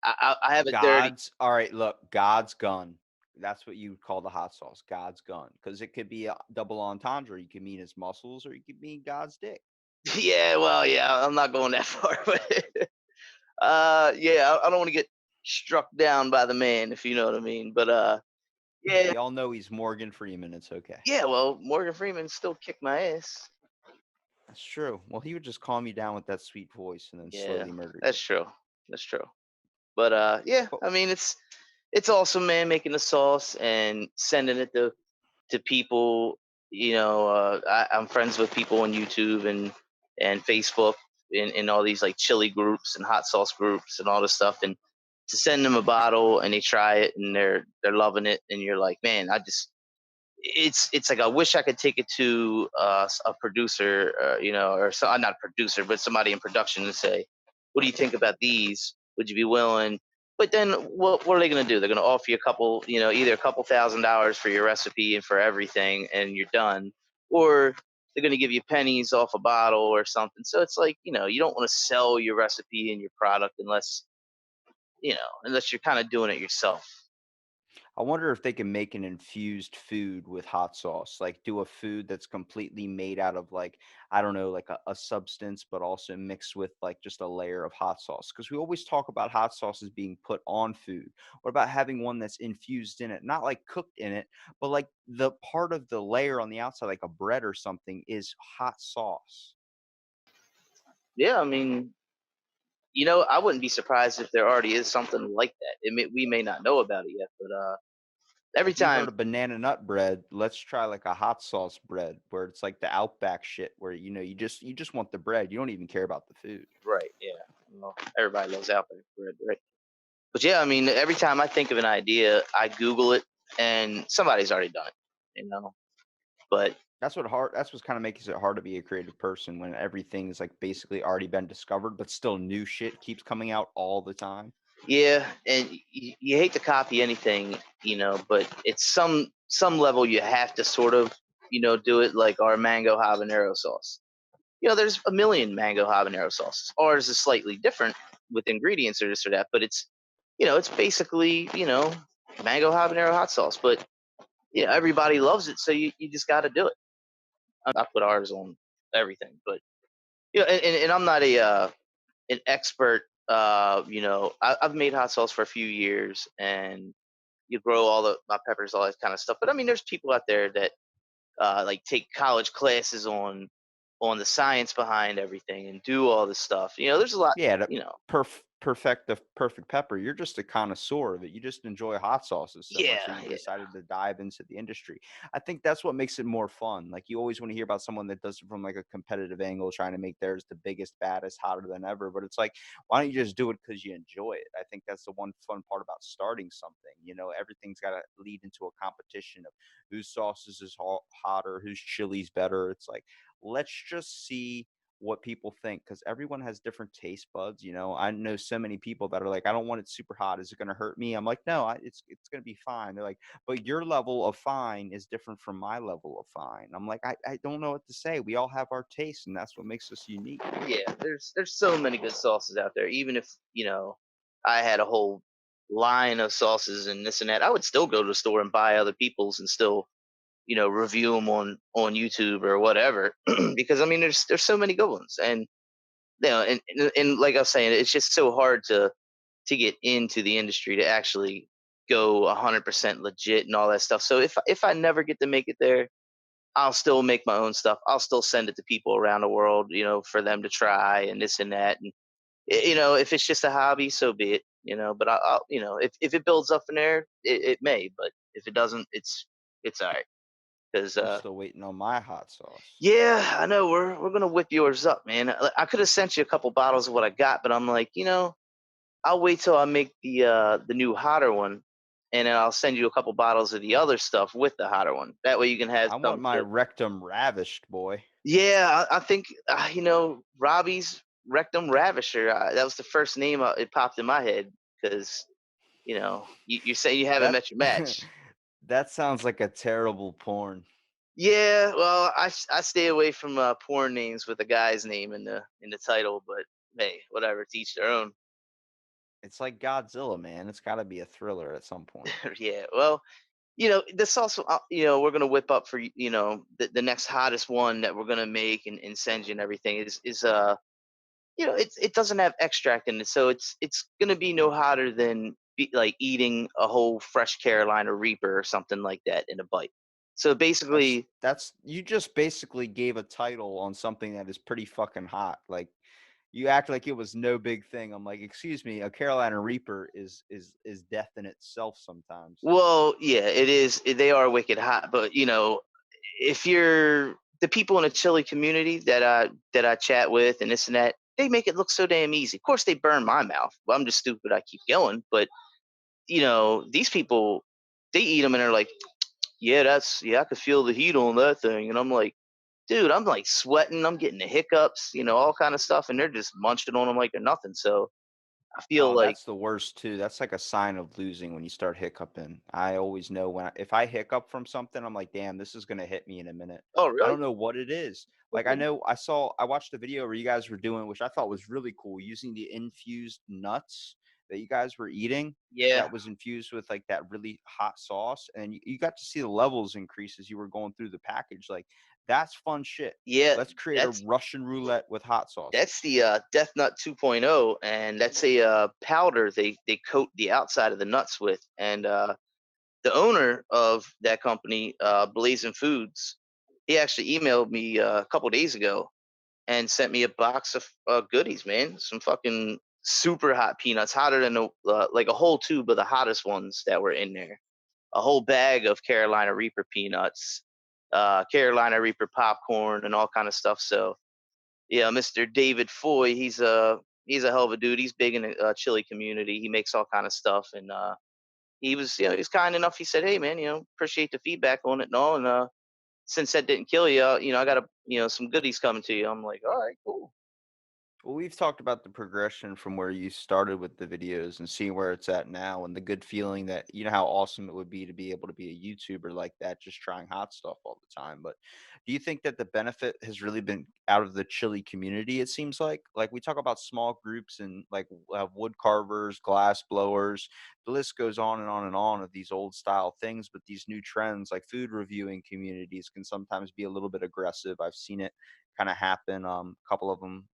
I have a dirty. All right, look, God's gun. That's what you would call the hot sauce, God's gun. Because it could be a double entendre. You could mean his muscles or you could mean God's dick. Yeah, well, yeah, I'm not going that far, but yeah, I don't want to get struck down by the man, if you know what I mean. But yeah, We all know he's Morgan Freeman. It's okay. yeah. Well, Morgan Freeman still kicked my ass. That's true. Well, he would just calm you down with that sweet voice and then Yeah, slowly murder you. that's true. That's true. But yeah, But I mean, it's awesome, man, making the sauce and sending it to people. I'm friends with people on YouTube and Facebook in all these like chili groups and hot sauce groups and all this stuff. And to send them a bottle and they try it and they're loving it, and you're like, man, it's like I wish I could take it to a producer, or so, not a producer, but somebody in production and say, "What do you think about these? Would you be willing?" But then, what are they going to do? They're going to offer you a couple, either a couple $1,000s for your recipe and for everything, and you're done, or they're going to give you pennies off a bottle or something. So it's like, you don't want to sell your recipe and your product unless you're kind of doing it yourself. I wonder if they can make an infused food with hot sauce, like do a food that's completely made out of like, I don't know, like a substance, but also mixed with like just a layer of hot sauce. Because we always talk about hot sauces being put on food. What about having one that's infused in it, not like cooked in it, but like the part of the layer on the outside, like a bread or something, is hot sauce? Yeah, I mean, I wouldn't be surprised if there already is something like that. We may not know about it yet, but every Like you time, heard of banana nut bread, let's try like a hot sauce bread where it's like the Outback shit where you just want the bread. You don't even care about the food. right? Yeah, well, everybody loves Outback bread, right? But yeah, I mean, every time I think of an idea, I Google it, and somebody's already done it. But That's what's kind of makes it hard to be a creative person when everything's like basically already been discovered, but still new shit keeps coming out all the time. yeah, and you hate to copy anything, but it's some level you have to sort of, do it, like our mango habanero sauce. There's a million mango habanero sauces. Ours is slightly different with ingredients or this or that, but it's basically, mango habanero hot sauce. But everybody loves it, so you just got to do it. I put ours on everything, but and I'm not an expert I've made hot sauce for a few years, and you grow all the my peppers, all that kind of stuff. But I mean, there's people out there that like take college classes on the science behind everything and do all this stuff. There's a lot. Yeah, to You know, perfect the perfect pepper. You're just a connoisseur that you just enjoy hot sauces so much that yeah, you yeah, decided to dive into the industry. I think that's what makes it more fun. Like you always want to hear about someone that does it from like a competitive angle, trying to make theirs the biggest, baddest, hotter than ever. But it's like, why don't you just do it because you enjoy it? I think that's the one fun part about starting something. Everything's got to lead into a competition of whose sauces is hotter, whose chili's better. It's like, let's just see what people think because everyone has different taste buds. I know so many people that are like, I don't want it super hot. Is it going to hurt me? I'm like, no, it's going to be fine. They're like, but your level of fine is different from my level of fine. I'm like, I don't know what to say. We all have our tastes, and that's what makes us unique. yeah. There's so many good sauces out there. Even if I had a whole line of sauces and this and that, I would still go to the store and buy other people's and still review them on YouTube or whatever. Because I mean, there's so many good ones, and and like I was saying, it's just so hard to get into the industry to actually go 100% legit and all that stuff. So if I never get to make it there, I'll still make my own stuff. I'll still send it to people around the world, for them to try and this and that. And if it's just a hobby, so be it. But I'll if it builds up in there, it may. But if it doesn't, it's all right. Because I'm still waiting on my hot sauce. yeah, I know we're gonna whip yours up, man. I could have sent you a couple bottles of what I got, but I'm like, I'll wait till I make the new hotter one, and then I'll send you a couple bottles of the other stuff with the hotter one. That way you can have I want some my to. rectum ravished, boy. Yeah, I think Robbie's Rectum Ravisher. That was the first name it popped in my head because you say you haven't That met your match. that sounds like a terrible porn. Yeah, well, I stay away from porn names with a guy's name in the title, but hey, whatever, teach their own. It's like Godzilla, man. It's got to be a thriller at some point. Yeah, well, this also, we're gonna whip up for the next hottest one that we're gonna make and send you and everything is it doesn't have extract in it, so it's gonna be no hotter than like eating a whole fresh Carolina Reaper or something like that in a bite. So That's basically, that's you just basically gave a title on something that is pretty fucking hot. Like you act like it was no big thing. I'm like, excuse me, a Carolina Reaper is death in itself sometimes. well, yeah, it is. They are wicked hot, but if you're the people in the chili community that I chat with and this and that, they make it look so damn easy. Of course, they burn my mouth. Well, I'm just stupid. I keep going, but these people, they eat them and they're like, yeah, I could feel the heat on that thing, and I'm like, dude, I'm like sweating, I'm getting the hiccups, all kind of stuff, and they're just munching on them like they're nothing. So I feel Oh, like, that's the worst too. That's like a sign of losing when you start hiccuping. I always know if I hiccup from something, I'm like, damn, this is gonna hit me in a minute. oh I really? don't know what it is. Like I watched a video where you guys were doing, which I thought was really cool, using the infused nuts that you guys were eating Yeah, that was infused with like that really hot sauce. And you got to see the levels increase as you were going through the package. Like that's fun shit. yeah, Let's create a that's Russian roulette with hot sauce. that's the Death Nut 2.0, and that's a powder they coat the outside of the nuts with, and the owner of that company, Blazing Foods, he actually emailed me a couple days ago and sent me a box of goodies, man. Some fucking super hot peanuts, hotter than like a whole tube of the hottest ones that were in there. A whole bag of Carolina Reaper peanuts, Carolina Reaper popcorn, and all kind of stuff. So yeah, Mr. David Foy, he's a hell of a dude. He's big in the chili community. He makes all kind of stuff, and he was kind enough. He said, "Hey, man, appreciate the feedback on it and all, and since that didn't kill you, I got some goodies coming to you." I'm like, "All right, cool." Well, we've talked about the progression from where you started with the videos and seeing where it's at now, and the good feeling that how awesome it would be to be able to be a YouTuber like that, just trying hot stuff all the time. But do you think that the benefit has really been out of the chili community? It seems like we talk about small groups and like wood carvers, glass blowers. The list goes on and on and on of these old style things, but these new trends like food reviewing communities can sometimes be a little bit aggressive. I've seen it kind of happen. A couple of them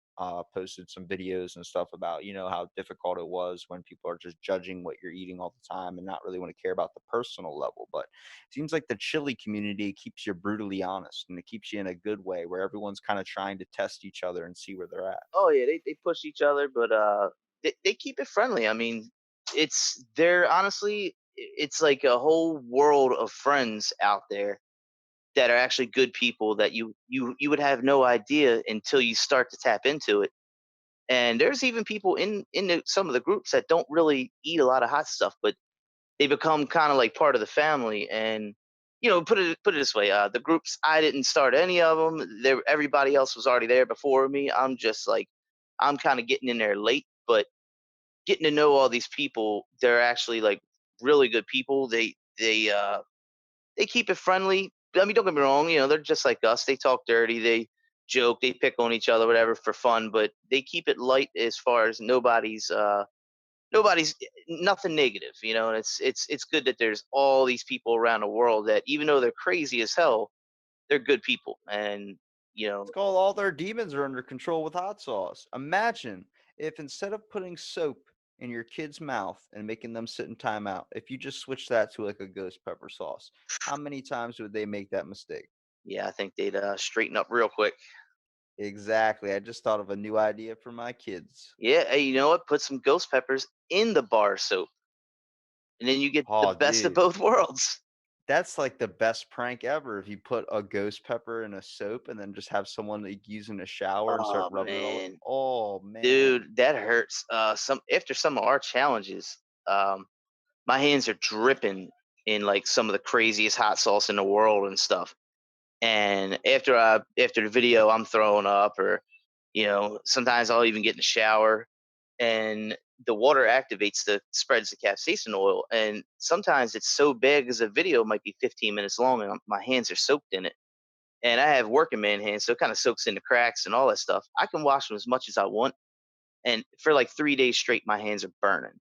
posted some videos and stuff about, how difficult it was when people are just judging what you're eating all the time and not really want to care about the personal level. But it seems like the chili community keeps you brutally honest, and it keeps you in a good way where everyone's kind of trying to test each other and see where they're at. Oh yeah, they push each other, but they keep it friendly. I mean, they're honestly, it's like a whole world of friends out there that are actually good people that you would have no idea until you start to tap into it. And there's even people some of the groups that don't really eat a lot of hot stuff, but they become kind of like part of the family. And put it this way, the groups, I didn't start any of them. There, everybody else was already there before me. I'm just like, I'm kind of getting in there late, but getting to know all these people, they're actually like really good people. They keep it friendly. I mean, don't get me wrong, they're just like us. They talk dirty, they joke, they pick on each other, whatever, for fun, but they keep it light as far as nobody's nothing negative, and it's good that there's all these people around the world that, even though they're crazy as hell, they're good people. And you It's know called all their demons are under control with hot sauce. Imagine if instead of putting soap in your kid's mouth and making them sit in timeout, if you just switch that to like a ghost pepper sauce, how many times would they make that mistake? yeah, I think they'd straighten up real quick. Exactly. I just thought of a new idea for my kids. Yeah, hey, you know what, put some ghost peppers in the bar soap, and then you get the Oh, best of dude. both worlds. That's like the best prank ever. If you put a ghost pepper in a soap and then just have someone like use in a shower and start Oh rubbing it all. man, Oh man. dude, that hurts. Some After some of our challenges, my hands are dripping in like some of the craziest hot sauce in the world and stuff. And after the video, I'm throwing up, or sometimes I'll even get in the shower, and the water activates the spreads the capsaicin oil, and sometimes it's so big as a video might be 15 minutes long, and my hands are soaked in it. And I have working man hands, so it kind of soaks in the cracks and all that stuff. I can wash them as much as I want, and for like 3 days straight, my hands are burning.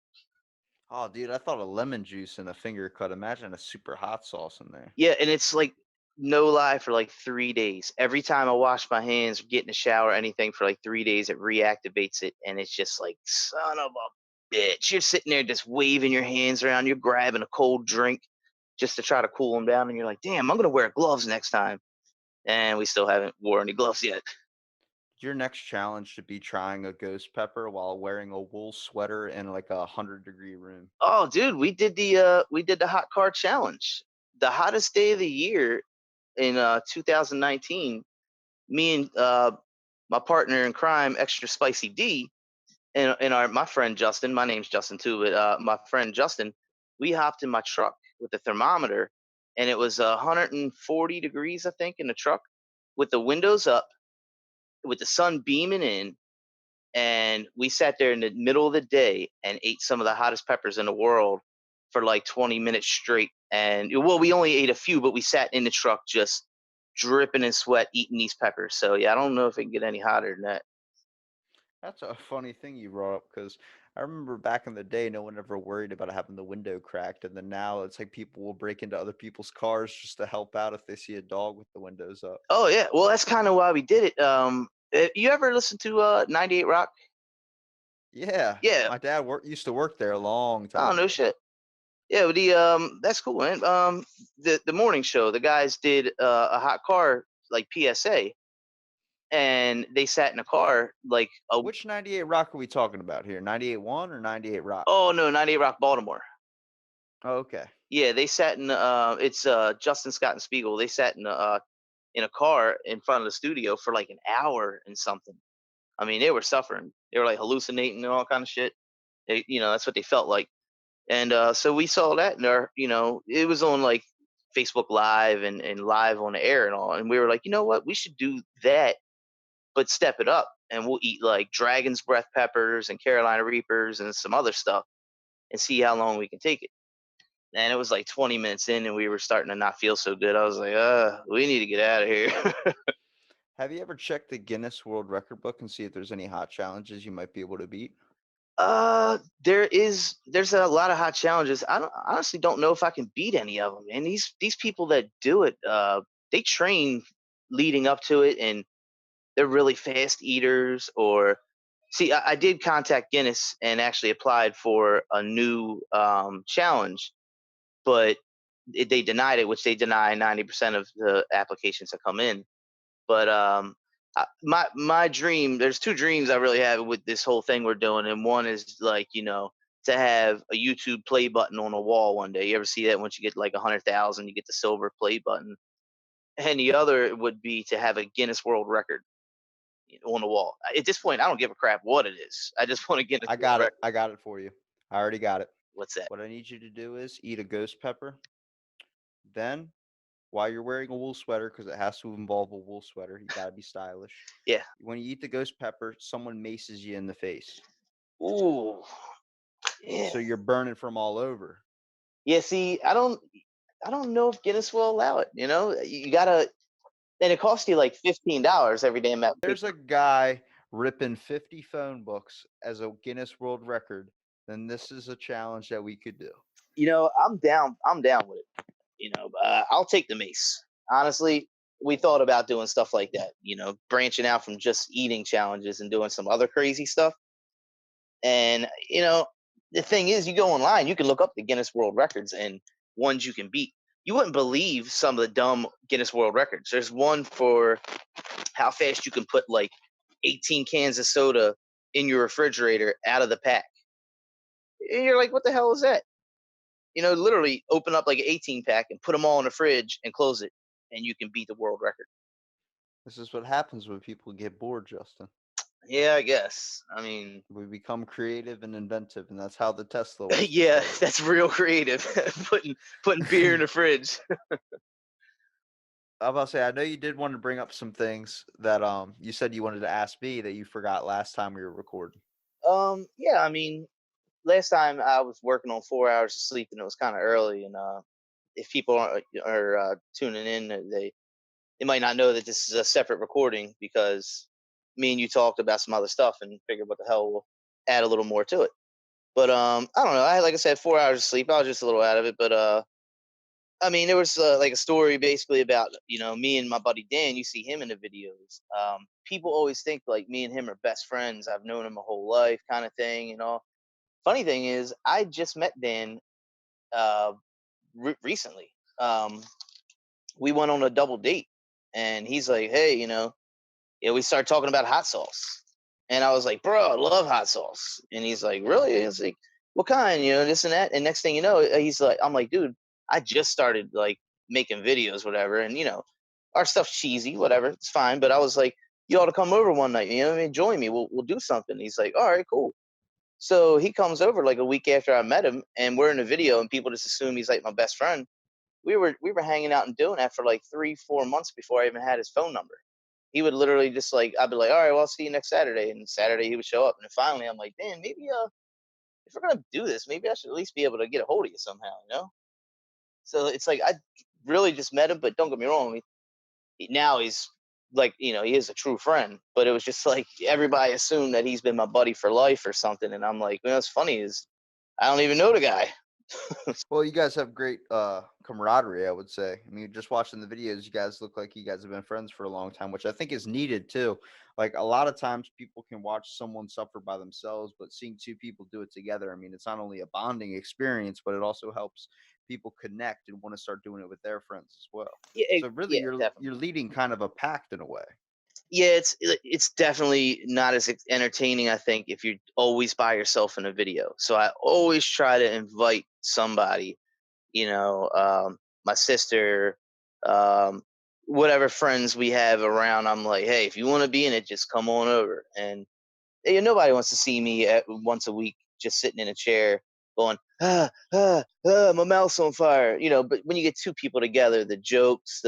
Oh, dude, I thought a lemon juice and a finger cut. Imagine a super hot sauce in there. Yeah, and it's like, no lie, for like 3 days. Every time I wash my hands or get in the shower, anything, for like 3 days, it reactivates it, and it's just like, son of a bitch. You're sitting there just waving your hands around. You're grabbing a cold drink just to try to cool them down, and you're like, damn, I'm gonna wear gloves next time. And we still haven't worn any gloves yet. Your next challenge should be trying a ghost pepper while wearing a wool sweater in like a 100-degree room. Oh, dude, we did the hot car challenge, the hottest day of the year in 2019. Me and my partner in crime, Extra Spicy D, and our my friend Justin. My name's Justin too, but my friend Justin, we hopped in my truck with the thermometer, and it was 140 degrees, I think, in the truck, with the windows up, with the sun beaming in, and we sat there in the middle of the day and ate some of the hottest peppers in the world for like 20 minutes straight. And well, we only ate a few, but we sat in the truck just dripping in sweat eating these peppers. So yeah, I don't know if it can get any hotter than that. That's a funny thing you brought up because I remember back in the day, no one ever worried about having the window cracked. And then now it's like people will break into other people's cars just to help out if they see a dog with the windows up. Oh yeah, well that's kind of why we did it. You ever listen to 98 Rock? Yeah, Yeah. my dad used to work there a long Oh time no ago. shit. Yeah, but that's cool, man. The morning show, the guys did a hot car like PSA, and they sat in a car like a Which 98 Rock are we talking about here? 98.1 or 98 Rock? oh no, 98 Rock Baltimore. Oh, okay. Yeah, they sat in it's Justin, Scott, and Spiegel. They sat in a car in front of the studio for like an hour and something. I mean, they were suffering. They were like hallucinating and all kind of shit. That's what they felt like. And so we saw that, and it was on like Facebook Live and live on the air and all. And we were like, you know what, we should do that, but step it up, and we'll eat like Dragon's Breath peppers and Carolina Reapers and some other stuff, and see how long we can take it. And it was like 20 minutes in, and we were starting to not feel so good. I was like, we need to get out of here. Have you ever checked the Guinness World Record book and see if there's any hot challenges you might be able to beat? There's a lot of hot challenges. Honestly don't know if I can beat any of them. And these people that do it, they train leading up to it, and they're really fast eaters. Or see, I did contact Guinness and actually applied for a new challenge, but they denied it, which they deny 90% of the applications that come in. But my dream, there's two dreams I really have with this whole thing we're doing, and one is like, to have a YouTube play button on a wall one day. You ever see that? Once you get like 100,000, you get the silver play button. And the other would be to have a Guinness World Record on the wall. At this point, I don't give a crap what it is. I just want to Guinness I World got it. Record. I got it for you. I already got it. What's that? What I need you to do is eat a ghost pepper. Then, while you're wearing a wool sweater, because it has to involve a wool sweater, you got to be stylish. Yeah. When you eat the ghost pepper, someone maces you in the face. Ooh. Yeah. So you're burning from all over. Yeah. See, I don't know if Guinness will allow it. You gotta, and it costs you like $15 every damn application. There's a guy ripping 50 phone books as a Guinness World Record. Then this is a challenge that we could do. I'm down. I'm down with it. I'll take the mace. Honestly, we thought about doing stuff like that. Branching out from just eating challenges and doing some other crazy stuff. And the thing is, you go online, you can look up the Guinness World Records and ones you can beat. You wouldn't believe some of the dumb Guinness World Records. There's one for how fast you can put like 18 cans of soda in your refrigerator out of the pack. And you're like, what the hell is that? Literally open up like an 18 pack and put them all in the fridge and close it, and you can beat the world record. This is what happens when people get bored, Justin. Yeah, I guess. I mean, we become creative and inventive, and that's how the Tesla was. Yeah, that's real creative. putting beer in the fridge. I'm about to say, I know you did want to bring up some things that you said you wanted to ask me that you forgot last time we were recording. Yeah, I mean, last time I was working on 4 hours of sleep, and it was kind of early. And if people are tuning in, they might not know that this is a separate recording, because me and you talked about some other stuff and figured what the hell, we'll add a little more to it. But I don't know. Like I said, 4 hours of sleep. I was just a little out of it, but I mean, there was like a story basically about me and my buddy Dan. You see him in the videos. People always think like me and him are best friends. I've known him my whole life, kind of thing. Funny thing is, I just met Dan recently. We went on a double date, and he's like, "Hey, we started talking about hot sauce." And I was like, "Bro, I love hot sauce." And he's like, "Really?" It's like, "What kind?" This and that. And next thing you know, he's like, I'm like, "Dude, I just started like making videos, whatever." And our stuff's cheesy, whatever. It's fine. But I was like, "You ought to come over one night. Join me. We'll do something." He's like, "All right, cool." So he comes over like a week after I met him, and we're in a video, and people just assume he's like my best friend. We were hanging out and doing that for like 3-4 months before I even had his phone number. He would literally just like, I'd be like, "All right, well, I'll see you next Saturday." And Saturday he would show up. And then finally I'm like, "Man, maybe if we're gonna do this, maybe I should at least be able to get a hold of you somehow. So it's like, I really just met him, but don't get me wrong, now he's like, he is a true friend. But it was just like everybody assumed that he's been my buddy for life or something. And I'm like, what's funny is I don't even know the guy. Well, you guys have great camaraderie, I would say. I mean, just watching the videos, you guys look like you guys have been friends for a long time, which I think is needed too. Like a lot of times people can watch someone suffer by themselves, but seeing two people do it together, I mean, it's not only a bonding experience, but it also helps people connect and want to start doing it with their friends as well. So really, Yeah, definitely. you're leading kind of a pact in a way. Yeah, it's definitely not as entertaining, I think, if you're always by yourself in a video. So I always try to invite somebody, my sister, um, whatever friends we have around. I'm like, "Hey, if you want to be in it, just come on over." And nobody wants to see me once a week just sitting in a chair going, my mouth's on fire. But when you get two people together, the jokes,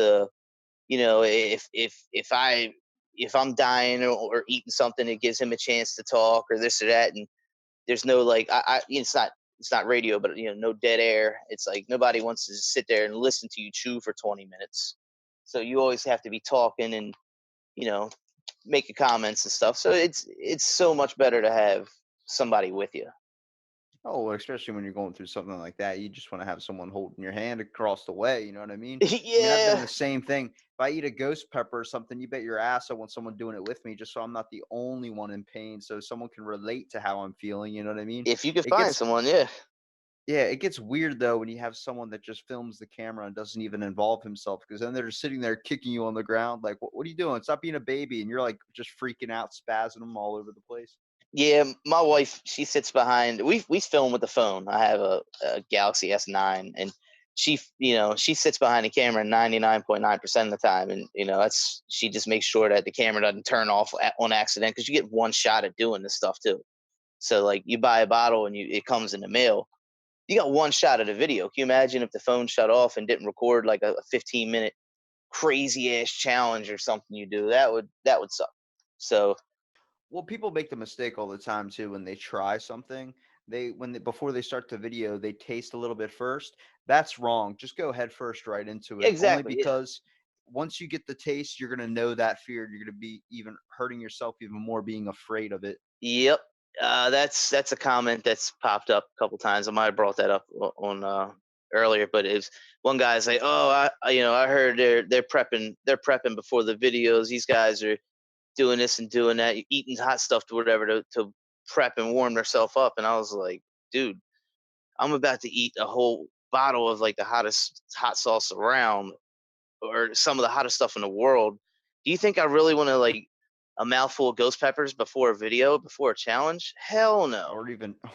if I'm dying or eating something, it gives him a chance to talk or this or that. And there's no like, it's not radio, but no dead air. It's like nobody wants to sit there and listen to you chew for 20 minutes. So you always have to be talking and making comments and stuff. So it's so much better to have somebody with you. Oh, well, especially when you're going through something like that, you just want to have someone holding your hand across the way. You know what I mean? I mean, I've done Yeah. the same thing. If I eat a ghost pepper or something, you bet your ass I want someone doing it with me, just so I'm not the only one in pain, so someone can relate to how I'm feeling. You know what I mean? If you could It find gets someone, yeah. Yeah, it gets weird though when you have someone that just films the camera and doesn't even involve himself, because then they're just sitting there kicking you on the ground like, what are you doing? Stop being a baby, and you're like just freaking out, spazzing them all over the place. Yeah, my wife, she sits behind. We film with the phone. I have a Galaxy S9, and she sits behind the camera 99.9% of the time, and she just makes sure that the camera doesn't turn off on accident, because you get one shot at doing this stuff too. So like, you buy a bottle and it comes in the mail. You got one shot at a video. Can you imagine if the phone shut off and didn't record like a 15-minute crazy ass challenge or something you do? That would suck. So Well, people make the mistake all the time too when they try something. Before they start the video, they taste a little bit first. That's wrong. Just go head first right into it. Only exactly, yeah. because once you get the taste, you're gonna know that fear. You're gonna be even hurting yourself even more, being afraid of it. Yep. That's a comment that's popped up a couple times. I might have brought that up on earlier, but it's one guy's like, "Oh, I heard they're prepping before the videos. These guys are doing this and doing that, eating hot stuff to whatever to prep and warm themselves up." And I was like, "Dude, I'm about to eat a whole bottle of like the hottest hot sauce around, or some of the hottest stuff in the world. Do you think I really want to like a mouthful of ghost peppers before a video, before a challenge? Hell no.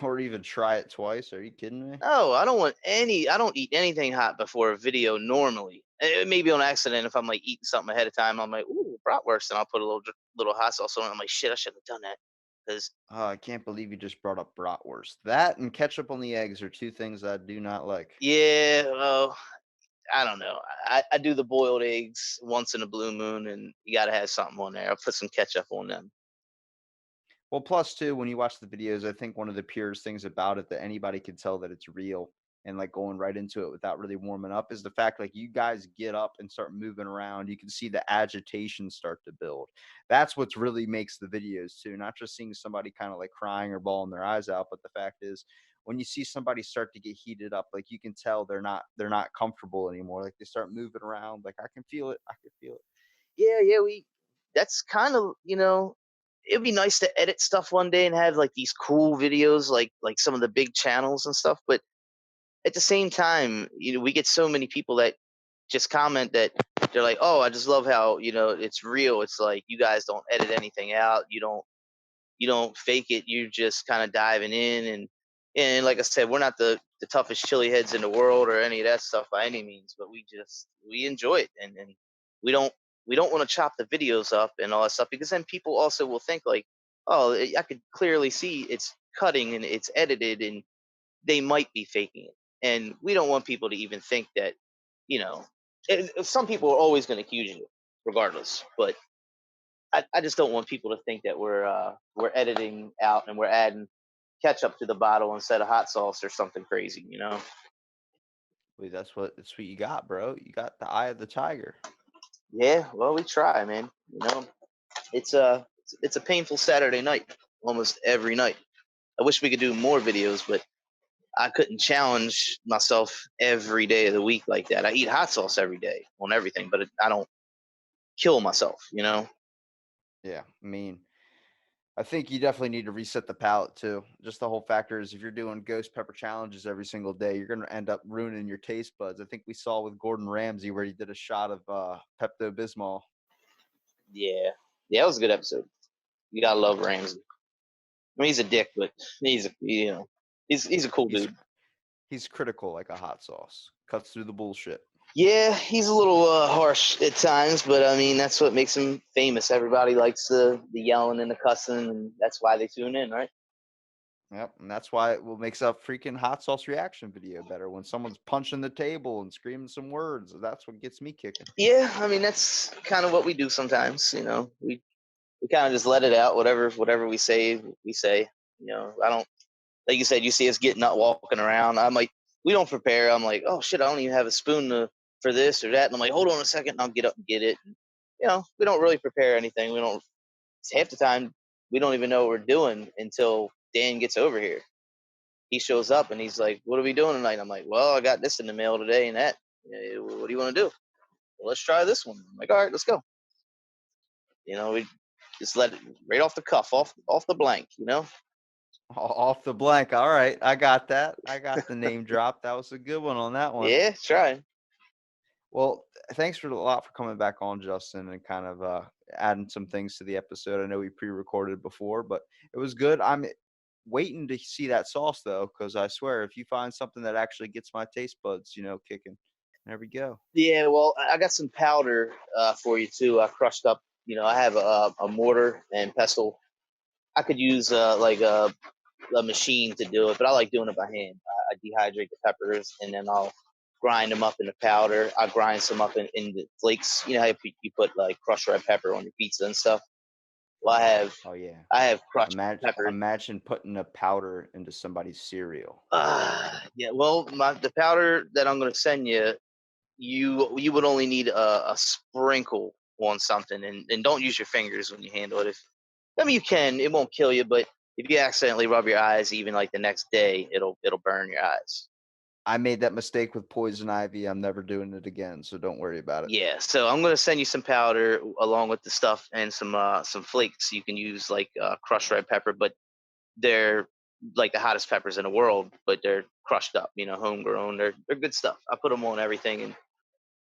Or even try it twice. Are you kidding me? No, I don't want any. I don't eat anything hot before a video normally. Maybe on accident, if I'm like eating something ahead of time, I'm like, ooh, bratwurst, and I'll put a little hot sauce on it. I'm like, shit, I shouldn't have done that. Because I can't believe you just brought up bratwurst. That and ketchup on the eggs are two things I do not like. yeah, well, I don't know. I do the boiled eggs once in a blue moon, and you got to have something on there. I'll put some ketchup on them. Well, plus too, when you watch the videos, I think one of the purest things about it that anybody can tell that it's real and like going right into it without really warming up is the fact like you guys get up and start moving around. You can see the agitation start to build. That's what's really makes the videos too, not just seeing somebody kind of like crying or bawling their eyes out, but the fact is when you see somebody start to get heated up, like you can tell they're not comfortable anymore. Like they start moving around. Like I can feel it. I can feel it. Yeah, we. That's kind of it'd be nice to edit stuff one day and have like these cool videos, like some of the big channels and stuff. But at the same time, we get so many people that just comment that they're like, "Oh, I just love how it's real. It's like you guys don't edit anything out. You don't fake it. You're just kind of diving in, and like I said, we're not the toughest chili heads in the world or any of that stuff by any means, but we enjoy it, and we don't we don't want to chop the videos up and all that stuff, because then people also will think like, oh, I could clearly see it's cutting and it's edited, and they might be faking it, and we don't want people to even think that, you know. Some people are always going to accuse you, regardless, but I just don't want people to think that we're editing out and we're adding ketchup to the bottle instead of hot sauce or something crazy. Wait, that's what you got, bro. You got the eye of the tiger. Yeah, well, we try, man. It's a painful Saturday night almost every night. I wish we could do more videos, but I couldn't challenge myself every day of the week like that. I eat hot sauce every day on everything, but I don't kill myself. Yeah, I mean, I think you definitely need to reset the palate too. Just the whole factor is if you're doing ghost pepper challenges every single day, you're going to end up ruining your taste buds. I think we saw with Gordon Ramsay where he did a shot of Pepto Bismol. Yeah, yeah, it was a good episode. You gotta love Ramsey. I mean, he's a dick, but he's a cool He's dude. he's critical like a hot sauce. Cuts through the bullshit. Yeah, he's a little harsh at times, but I mean that's what makes him famous. Everybody likes the yelling and the cussing, and that's why they tune in, right? Yep, and that's why it will makes a freaking hot sauce reaction video better when someone's punching the table and screaming some words. That's what gets me kicking. Yeah, I mean that's kind of what we do sometimes. We kind of just let it out. Whatever we say, we say. I don't, like you said. You see us getting up, walking around. I'm like, we don't prepare. I'm like, oh shit, I don't even have a spoon for this or that. And I'm like, hold on a second, and I'll get up and get it. And, we don't really prepare anything. We don't. Half the time, we don't even know what we're doing until Dan gets over here. he shows up and he's like, "What are we doing tonight?" I'm like, "Well, I got this in the mail today and that. What do you want to do?" "Well, let's try this one." I'm like, "All right, let's go." We just let it right off the cuff, off the blank. Off the blank. All right, I got that. I got the name drop. That was a good one on that one. Yeah, try. Well, thanks for a lot for coming back on, Justin, and kind of adding some things to the episode. I know we pre-recorded before, but it was good. I'm waiting to see that sauce though, because I swear, if you find something that actually gets my taste buds, kicking, there we go. Yeah, well, I got some powder for you too. I crushed up. I have a mortar and pestle. I could use like a machine to do it, but I like doing it by hand. I dehydrate the peppers and then I'll grind them up into powder. I grind some up in the flakes. You know how you put like crushed red pepper on your pizza and stuff. Well, Oh yeah. I have crushed Imagine, pepper. imagine putting a powder into somebody's cereal. Yeah. Well, the powder that I'm going to send you, you would only need a sprinkle on something, and don't use your fingers when you handle it. You can. It won't kill you, but if you accidentally rub your eyes, even like the next day, it'll burn your eyes. I made that mistake with poison ivy. I'm never doing it again, so don't worry about it. Yeah, so I'm gonna send you some powder along with the stuff and some flakes. You can use like crushed red pepper, but they're like the hottest peppers in the world, but they're crushed up, homegrown. They're good stuff. I put them on everything, and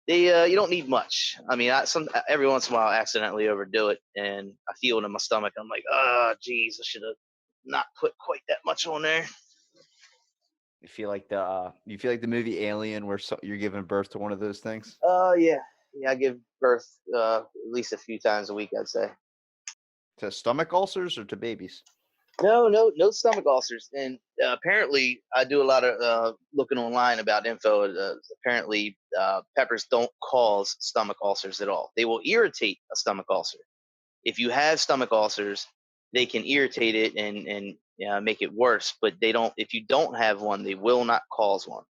they you don't need much. Every once in a while I accidentally overdo it, and I feel it in my stomach. I'm like, oh, geez, I should have not put quite that much on there. You feel like the movie Alien, where you're giving birth to one of those things? Yeah, I give birth at least a few times a week, I'd say. To stomach ulcers or to babies? No stomach ulcers. And apparently, I do a lot of looking online about info. Apparently, peppers don't cause stomach ulcers at all. They will irritate a stomach ulcer. If you have stomach ulcers, they can irritate it and make it worse. But they don't. If you don't have one, they will not cause one.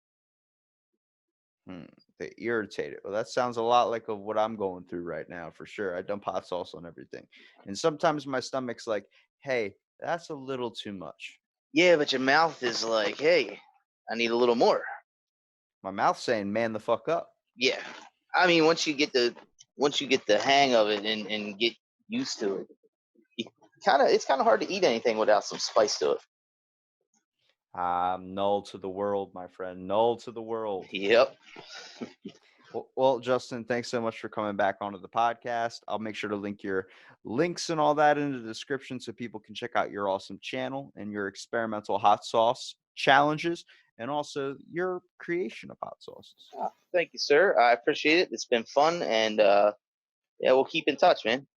They irritate it. Well, that sounds a lot like of what I'm going through right now, for sure. I dump hot sauce on everything, and sometimes my stomach's like, "Hey, that's a little too much." Yeah, but your mouth is like, hey, I need a little more. My mouth's saying, "Man, the fuck up." Yeah, once you get the hang of it and get used to it, it's kind of hard to eat anything without some spice to it. Null to the world, my friend. Null to the world. Yep. Well, Justin, thanks so much for coming back onto the podcast. I'll make sure to link your links and all that in the description so people can check out your awesome channel and your experimental hot sauce challenges and also your creation of hot sauces. Thank you, sir. I appreciate it. It's been fun, and yeah, we'll keep in touch, man.